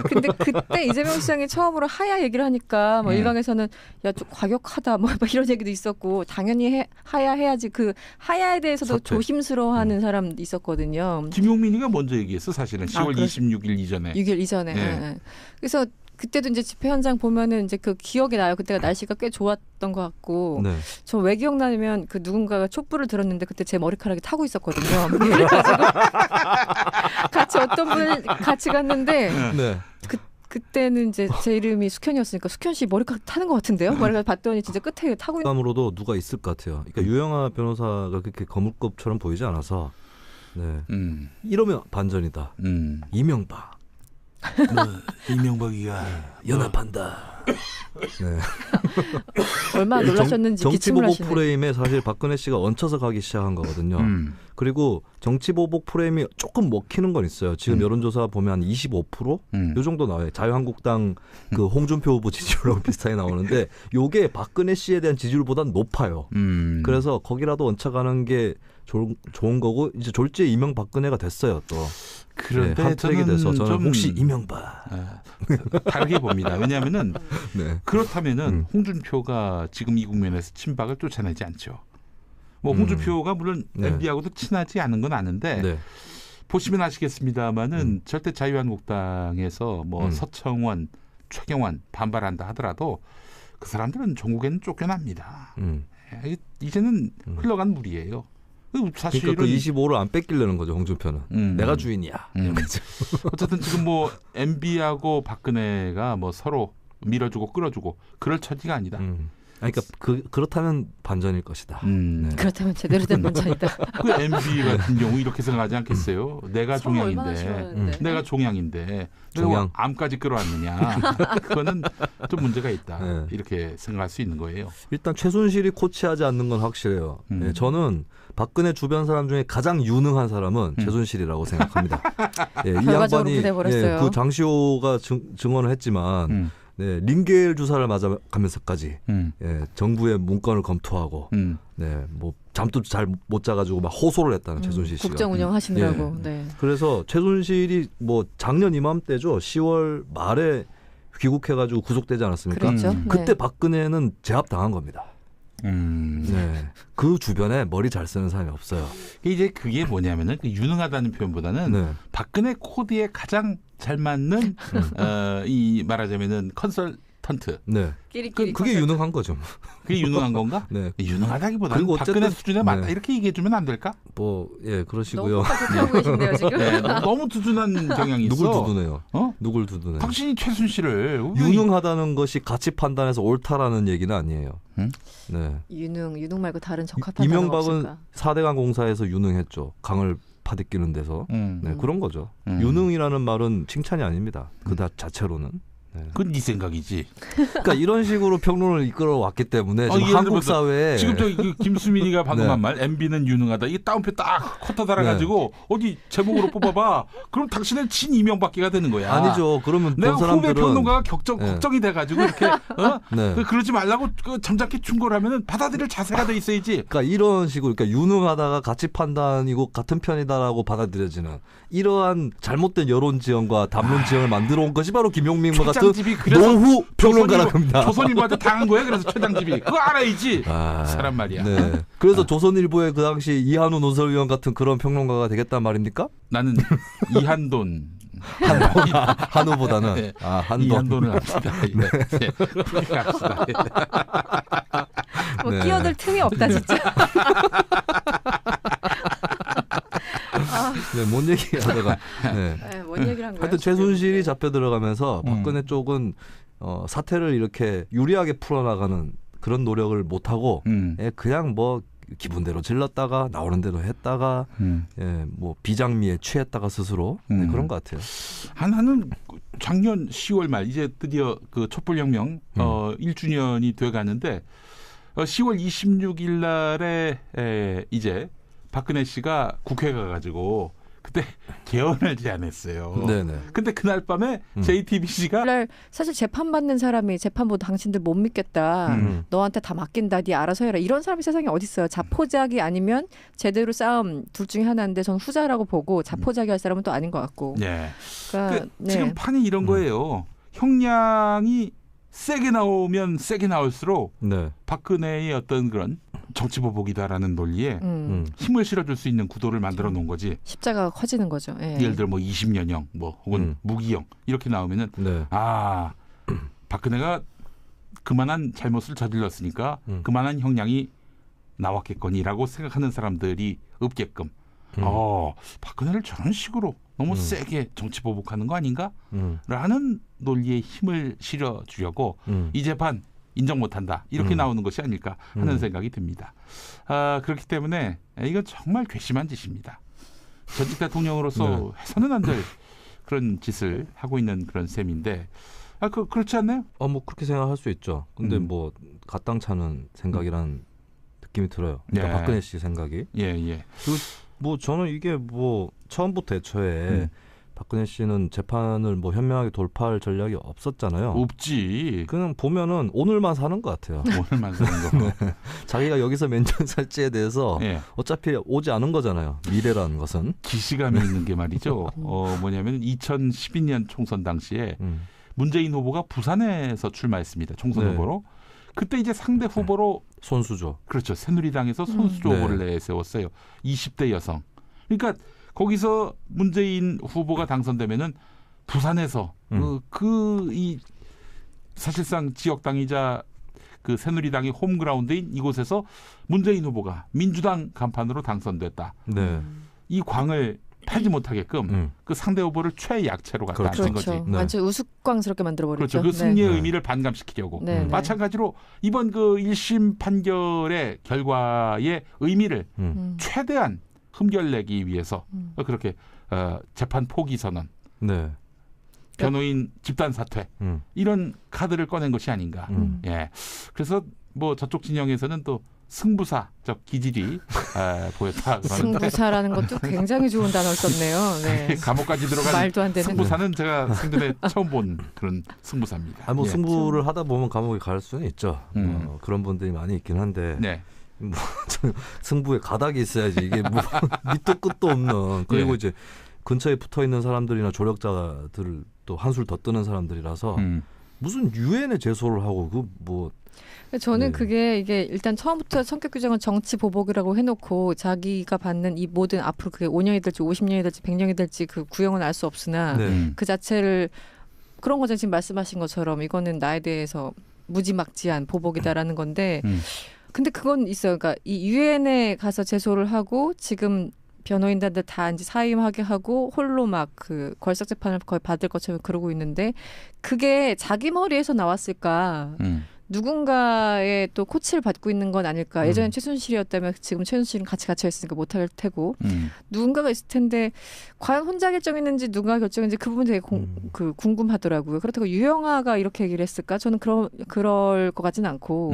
근데 그때 이재명 시장이 처음으로 하야 얘기를 하니까 뭐 일각에서는 야 좀 과격하다 뭐 이런 얘기도 있었고 당연히 하야 해야지 그 하야에 대해서도 조심스러워하는 사람도 있었거든요. 김용민이가 먼저 얘기했어 사실은 10월 26일 이전에. 6일 이전에. 네. 그래서 그때도 이제 집회 현장 보면은 이제 그 기억이 나요. 그때가 날씨가 꽤 좋았던 것 같고. 네. 저 왜 기억나냐면 그 누군가가 촛불을 들었는데 그때 제 머리카락이 타고 있었거든요. 그래가지고 같이 어떤 분을 같이 갔는데 그때는 이제 제 이름이 숙현이었으니까 숙현 씨 머리카락 타는 것 같은데요? 머리카락 봤더니 진짜 끝에 타고 있는. 으로도 누가 있을 것 같아요. 그러니까 유영아 변호사가 그렇게 거물급처럼 보이지 않아서. 네. 이러면 반전이다. 이명박. 이명박이가 연합한다. 네. 얼마나 놀라셨는지 정치보복 프레임에 사실 박근혜 씨가 얹혀서 가기 시작한 거거든요. 그리고 정치보복 프레임이 조금 먹히는 건 있어요. 지금 여론조사 보면 25%? 요 정도 나와요. 자유한국당 그 홍준표 후보 지지율하고 비슷하게 나오는데 요게 박근혜 씨에 대한 지지율보다는 높아요. 그래서 거기라도 얹혀가는 게 좋은 거고 이제 졸지에 이명박근혜가 됐어요 또. 그런데 한 트랙이 돼서 저는 좀 혹시 이명박 다르게 봅니다. 왜냐하면은 그렇다면은 홍준표가 지금 이 국면에서 친박을 쫓아내지 않죠. 뭐 홍준표가 물론 MB하고도 친하지 않은 건 아는데 보시면 아시겠습니다만은 절대 자유한국당에서 뭐 서청원, 최경환 반발한다 하더라도 그 사람들은 종국에는 쫓겨납니다. 이제는 흘러간 물이에요. 사실은 그러니까 그 25를 안 뺏기려는 거죠, 홍준표는. 내가 주인이야. 어쨌든 지금 뭐 MB하고 박근혜가 뭐 서로 밀어주고 끌어주고 그럴 처지가 아니다. 그러니까 그렇다면 반전일 것이다. 네. 그렇다면 제대로 된 반전이다. 그 MB 같은 경우 이렇게 생각하지 않겠어요? 내가 종양인데, 내가 종양인데, 내가 암까지 끌어왔느냐? 그거는 좀 문제가 있다. 네. 이렇게 생각할 수 있는 거예요. 일단 최순실이 코치하지 않는 건 확실해요. 네, 저는 박근혜 주변 사람 중에 가장 유능한 사람은 최순실이라고 생각합니다. 이 양반이 그 장시호가 증언을 했지만 네, 링겔 주사를 맞아가면서까지 정부의 문건을 검토하고 뭐 잠도 잘 못 자가지고 막 호소를 했다는 최순실 씨가. 국정 운영하시느라고. 네. 그래서 최순실이 뭐 작년 이맘때죠. 10월 말에 귀국해가지고 구속되지 않았습니까? 그렇죠. 그때 박근혜는 제압당한 겁니다. 네. 그 주변에 머리 잘 쓰는 사람이 없어요. 이제 그게 뭐냐면은 그 유능하다는 표현보다는 박근혜 코드에 가장 잘 맞는 이 말하자면은 컨설턴트. 네. 그게 유능한 거죠. 그게 유능한 건가? 네. 유능하다기보다는 박근혜 수준에 맞다 이렇게 얘기해주면 안 될까? 뭐 그러시고요. 너무 계신데요 지금. 네, 너무 두둔한 경향이 있어. 누굴 두둔해요? 누굴 두둔해요? 당신이 최순실을 유능하다는 것이 가치 판단해서 옳다라는 얘기는 아니에요. 네. 유능 말고 다른 적합한 이명박은 4대강 공사에서 유능했죠. 강을 파헤끼는 데서. 네, 그런 거죠. 유능이라는 말은 칭찬이 아닙니다. 그 자체로는. 네. 그건 네 생각이지. 그러니까 이런 식으로 평론을 이끌어왔기 때문에 지금 한국 사회에 지금 김수민이가 방금 한 말 MB는 유능하다. 이게 따옴표 딱 커터 달아가지고 어디 제목으로 뽑아봐. 그럼 당신은 친 이명박계가 되는 거야. 아니죠. 그러면 내가 본 사람들은 후배 평론가가 걱정이 돼가지고 이렇게 그러지 말라고 점잖게 충고하면은 받아들일 자세가 돼 있어야지. 그러니까 이런 식으로 그러니까 유능하다가 가치 판단이고 같은 편이다라고 받아들여지는 이러한 잘못된 여론 지형과 담론 지형을 만들어 온 것이 바로 김용민과 같은 노후 평론가라고 합니다. 조선일보한테 당한 거야. 그래서 최장집이 그거 알아야지. 사람 말이야. 네. 그래서 조선일보의 그 당시 이한우 논설위원 같은 그런 평론가가 되겠단 말입니까? 나는 이한돈. 한우보다는 네. 한돈. 이한돈을 합시다. 네. 그렇게 합시다. 뭐 끼어들 틈이 없다 진짜. 네, 뭔 얘기하다가 뭔 얘기를 한 거야? 하여튼 최순실이 잡혀 들어가면서 박근혜 쪽은 사태를 이렇게 유리하게 풀어나가는 그런 노력을 못 하고 그냥 뭐 기분대로 질렀다가 나오는 대로 했다가 뭐 비장미에 취했다가 스스로 그런 것 같아요. 하나는 작년 10월 말 이제 드디어 그 촛불혁명 1주년이 돼가는데 10월 26일 날에 이제 박근혜 씨가 국회 가가지고 그때 개헌을 제안했어요. 네네. 근데 그날 밤에 JTBC가 사실 재판받는 사람이 재판보다 당신들 못 믿겠다. 너한테 다 맡긴다. 네 알아서 해라. 이런 사람이 세상에 어디 있어요. 자포자기 아니면 제대로 싸움 둘 중에 하나인데 저는 후자라고 보고 자포자기 할 사람은 또 아닌 것 같고. 네. 그러니까 지금 판이 이런 거예요. 형량이 세게 나오면 세게 나올수록 박근혜의 어떤 그런 정치보복이다라는 논리에 힘을 실어줄 수 있는 구도를 만들어 놓은 거지. 십자가가 커지는 거죠. 예를 들어 뭐 20년형 뭐 혹은 무기형 이렇게 나오면은 박근혜가 그만한 잘못을 저질렀으니까 그만한 형량이 나왔겠거니라고 생각하는 사람들이 없게끔 박근혜를 저런 식으로 너무 세게 정치보복하는 거 아닌가? 라는 논리에 힘을 실어주려고 이 재판 인정 못한다. 이렇게 나오는 것이 아닐까 하는 생각이 듭니다. 그렇기 때문에 이건 정말 괘씸한 짓입니다. 전직 대통령으로서 해서는 안 될 그런 짓을 하고 있는 그런 셈인데 그렇지 않나요? 뭐 그렇게 생각할 수 있죠. 근데 뭐 갓당차는 생각이라는 느낌이 들어요. 그러니까 박근혜 씨 생각이. 예. 그리고 뭐 저는 이게 뭐 처음부터 애초에 박근혜 씨는 재판을 뭐 현명하게 돌파할 전략이 없었잖아요. 없지. 그냥 보면은 오늘만 사는 것 같아요. 오늘만 사는 거. 자기가 여기서 몇 년 살지에 대해서 어차피 오지 않은 거잖아요. 미래라는 것은. 기시감이 있는 게 말이죠. 뭐냐면 2012년 총선 당시에 문재인 후보가 부산에서 출마했습니다. 총선 후보로. 그때 이제 상대 후보로 손수조. 그렇죠. 새누리당에서 손수조 후보를 내세웠어요. 20대 여성. 그러니까 거기서 문재인 후보가 당선되면은 부산에서 이 사실상 지역당이자 그 새누리당이 홈그라운드인 이곳에서 문재인 후보가 민주당 간판으로 당선됐다. 네. 이 광을 팔지 못하게끔 그 상대 후보를 최약체로 갖다 그렇죠. 앉힌 그렇죠. 거지. 네. 완전 우스꽝스럽게 만들어버렸죠. 그렇죠. 그 승리의 네. 의미를 반감시키려고. 네, 네. 마찬가지로 이번 그 1심 판결의 결과의 의미를 최대한 흠결내기 위해서 그렇게 재판 포기 선언, 네. 변호인 집단 사퇴 이런 카드를 꺼낸 것이 아닌가. 예. 그래서 뭐 저쪽 진영에서는 또 승부사적 기질이 보였다. 승부사라는 것도 굉장히 좋은 단어를 썼네요. 네. 감옥까지 들어간 말도 안 되는. 승부사는 제가 생전에 처음 본 그런 승부사입니다. 아, 뭐 예. 승부를 하다 보면 감옥에 갈 수는 있죠. 그런 분들이 많이 있긴 한데 네. 뭐 승부에 가닥이 있어야지 이게 뭐 밑도 끝도 없는. 그리고 예. 이제 근처에 붙어 있는 사람들이나 조력자들 또 한술 더 뜨는 사람들이라서 무슨 유엔에 제소를 하고 그 뭐 저는 네. 그게 이게 일단 처음부터 성격 규정은 정치 보복이라고 해놓고 자기가 받는 이 모든 앞으로 그게 5년이 될지 50년이 될지 100년이 될지 그 구형은 알 수 없으나 네. 그 자체를 그런 거죠. 지금 말씀하신 것처럼 이거는 나에 대해서 무지막지한 보복이다라는 건데 근데 그건 있어요. 그러니까 이 유엔에 가서 제소를 하고 지금 변호인단들 다 이제 사임하게 하고 홀로 막 그 걸석 재판을 거의 받을 것처럼 그러고 있는데 그게 자기 머리에서 나왔을까? 누군가의 또 코치를 받고 있는 건 아닐까. 예전엔 최순실이었다면 지금 최순실은 같이 갇혀 있으니까 못할 테고 누군가가 있을 텐데 과연 혼자 결정했는지 누가 결정했는지 그 부분이 되게 궁금하더라고요. 그렇다고 유영아가 이렇게 얘기를 했을까? 저는 그럴 것 같진 않고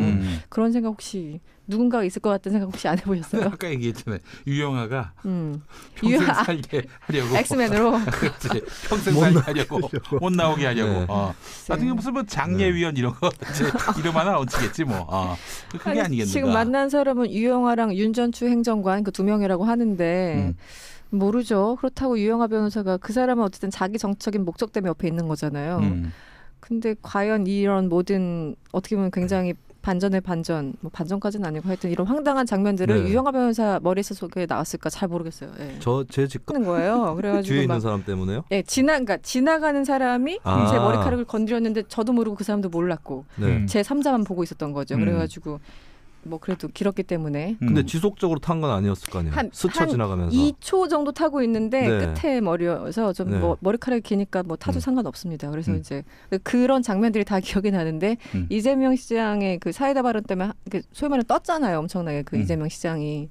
그런 생각 혹시 누군가가 있을 것 같다는 생각 혹시 안 해보셨어요? 아까 얘기했잖아요. 유영아가 평생 유영아. 살게 하려고. 엑스맨으로. 그렇지. 평생 살게 하려고. 못 나오게 하려고. 네. 나중에 무슨 뭐 장례위원 이런 거 이름 하나 얹히겠지 뭐. 그게 아니겠는가. 지금 만난 사람은 유영아랑 윤전추 행정관 그 두 명이라고 하는데 모르죠. 그렇다고 유영아 변호사가 그 사람은 어쨌든 자기 정적인 목적 때문에 옆에 있는 거잖아요. 근데 과연 이런 모든 어떻게 보면 굉장히 반전의 반전, 뭐 반전까지는 아니고 하여튼 이런 황당한 장면들을 네. 유영아 변호사 머리 속에 나왔을까 잘 모르겠어요. 예. 제 집 하는 거예요. 그래가지고 뒤에 있는 막 사람 때문에요? 예, 지나가는 사람이 제 머리카락을 건드렸는데 저도 모르고 그 사람도 몰랐고 네. 제 3자만 보고 있었던 거죠. 그래가지고 뭐 그래도 길었기 때문에 근데 지속적으로 탄 건 아니었을 거 아니에요. 스쳐 지나가면서. 2초 정도 타고 있는데 네. 끝에 머리여서 좀 네. 뭐 머리카락이 기니까 뭐 타도 상관없습니다. 그래서 이제 그런 장면들이 다 기억이 나는데 이재명 시장의 그 사이다 발언 때문에 소위 말해 떴잖아요. 엄청나게 그 이재명 시장이.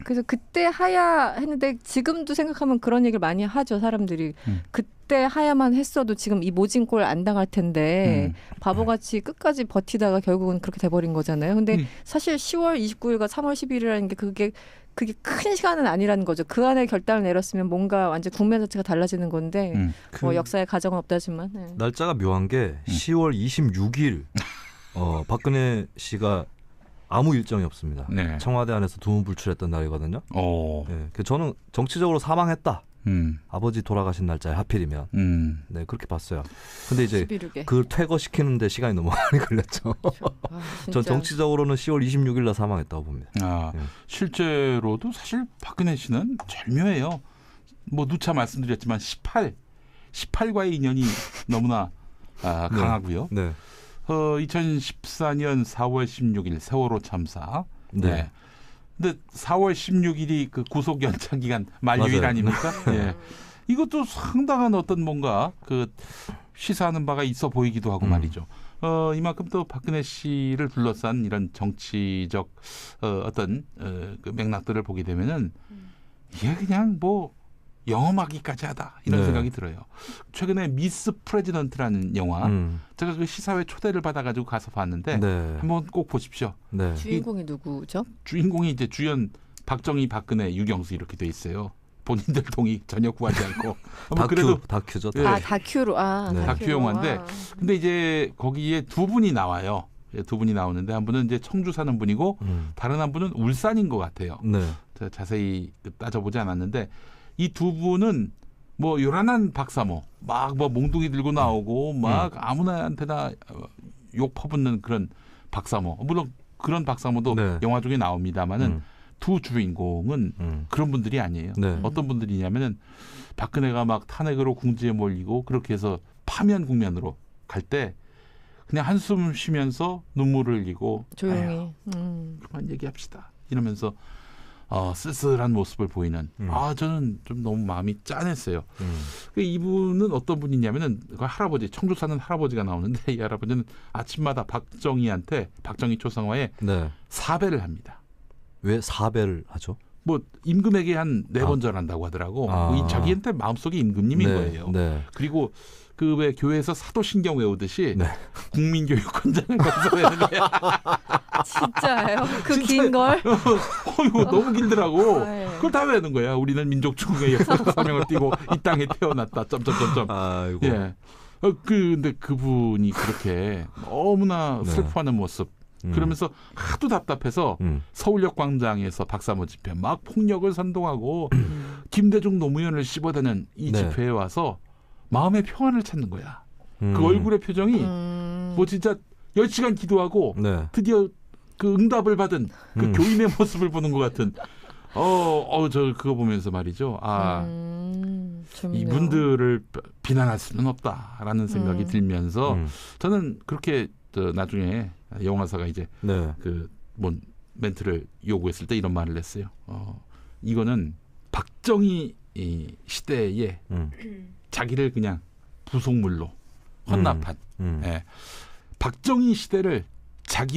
그래서 그때 하야 했는데 지금도 생각하면 그런 얘기를 많이 하죠. 사람들이. 그때 하야만 했어도 지금 이 모진 꼴 안 당할 텐데 바보같이 끝까지 버티다가 결국은 그렇게 돼버린 거잖아요. 근데 사실 10월 29일과 3월 10일이라는 게 그게 큰 시간은 아니라는 거죠. 그 안에 결단을 내렸으면 뭔가 완전 국면 자체가 달라지는 건데 뭐 역사의 가정은 없다지만. 네. 날짜가 묘한 게 10월 26일 박근혜 씨가 아무 일정이 없습니다. 네. 청와대 안에서 두문불출했던 날이거든요. 네. 네, 저는 정치적으로 사망했다. 아버지 돌아가신 날짜에 하필이면 네 그렇게 봤어요. 근데 이제 11일에. 그걸 퇴거시키는데 시간이 너무 많이 걸렸죠. 전 정치적으로는 10월 26일 날 사망했다고 봅니다. 네. 실제로도 사실 박근혜 씨는 절묘해요. 뭐 누차 말씀드렸지만 18과의 인연이 너무나 강하고요. 네. 2014년 4월 16일 세월호 참사. 네. 근데 4월 16일이 그 구속 연장 기간 만료일 맞아요. 아닙니까? 예. 이것도 상당한 어떤 뭔가 그 시사하는 바가 있어 보이기도 하고 말이죠. 이만큼 또 박근혜 씨를 둘러싼 이런 정치적 어떤 그 맥락들을 보게 되면은 이게 그냥 뭐 영험하기까지 하다 이런 네. 생각이 들어요. 최근에 미스 프레지던트라는 영화 제가 그 시사회 초대를 받아가지고 가서 봤는데 네. 한번 꼭 보십시오. 네. 주인공이 누구죠? 주인공이 이제 주연 박정희, 박근혜, 유경수 이렇게 돼 있어요. 본인들 동의 전혀 구하지 않고. 뭐 그래도 다큐죠. 예. 다큐로 네. 다큐 영화인데 근데 이제 거기에 두 분이 나와요. 두 분이 나오는데 한 분은 이제 청주 사는 분이고 다른 한 분은 울산인 것 같아요. 네. 제가 자세히 따져보지 않았는데 이 두 분은 뭐 요란한 박사모 막 뭐 몽둥이 들고 나오고 막 아무나한테나 욕 퍼붓는 그런 박사모. 물론 그런 박사모도 네. 영화 중에 나옵니다만은 두 주인공은 그런 분들이 아니에요. 네. 어떤 분들이냐면은 박근혜가 막 탄핵으로 궁지에 몰리고 그렇게 해서 파면 국면으로 갈 때 그냥 한숨 쉬면서 눈물을 흘리고 조용히. 그만 얘기합시다 이러면서 쓸쓸한 모습을 보이는 저는 좀 너무 마음이 짠했어요. 이분은 어떤 분이냐면은 그 할아버지 청주 사는 할아버지가 나오는데 이 할아버지는 아침마다 박정희 초상화에 네. 사배를 합니다. 왜 사배를 하죠? 뭐 임금에게 한 4번 절한다고 하더라고. 이 자기한테 마음속에 임금님인 네. 거예요. 네. 그리고 그 왜 교회에서 사도신경 외우듯이 네. 국민교육원장을 건설하는 거야. 진짜예요? 그 긴 걸? 이거 너무 길더라고. 네. 그걸 다 외우는 거야. 우리는 민족중흥의 역사적 사명을 띠고 이 땅에 태어났다. 점점점점. 아이고. 예. 근데 그분이 그렇게 너무나 네. 슬퍼하는 모습. 그러면서 하도 답답해서 서울역 광장에서 박사모 집회 막 폭력을 선동하고 김대중 노무현을 씹어대는 이 네. 집회에 와서 마음의 평안을 찾는 거야. 그 얼굴의 표정이 뭐 진짜 10시간 기도하고 네. 드디어 그 응답을 받은 그 교인의 모습을 보는 것 같은 저 그거 보면서 말이죠. 재밌네요. 이분들을 비난할 수는 없다라는 생각이 들면서 저는 그렇게 나중에 영화사가 이제 네. 그 뭐 멘트를 요구했을 때 이런 말을 했어요. 이거는 박정희 이 시대에 자기를 그냥 부속물로 헌납한 박정희 시대를 자기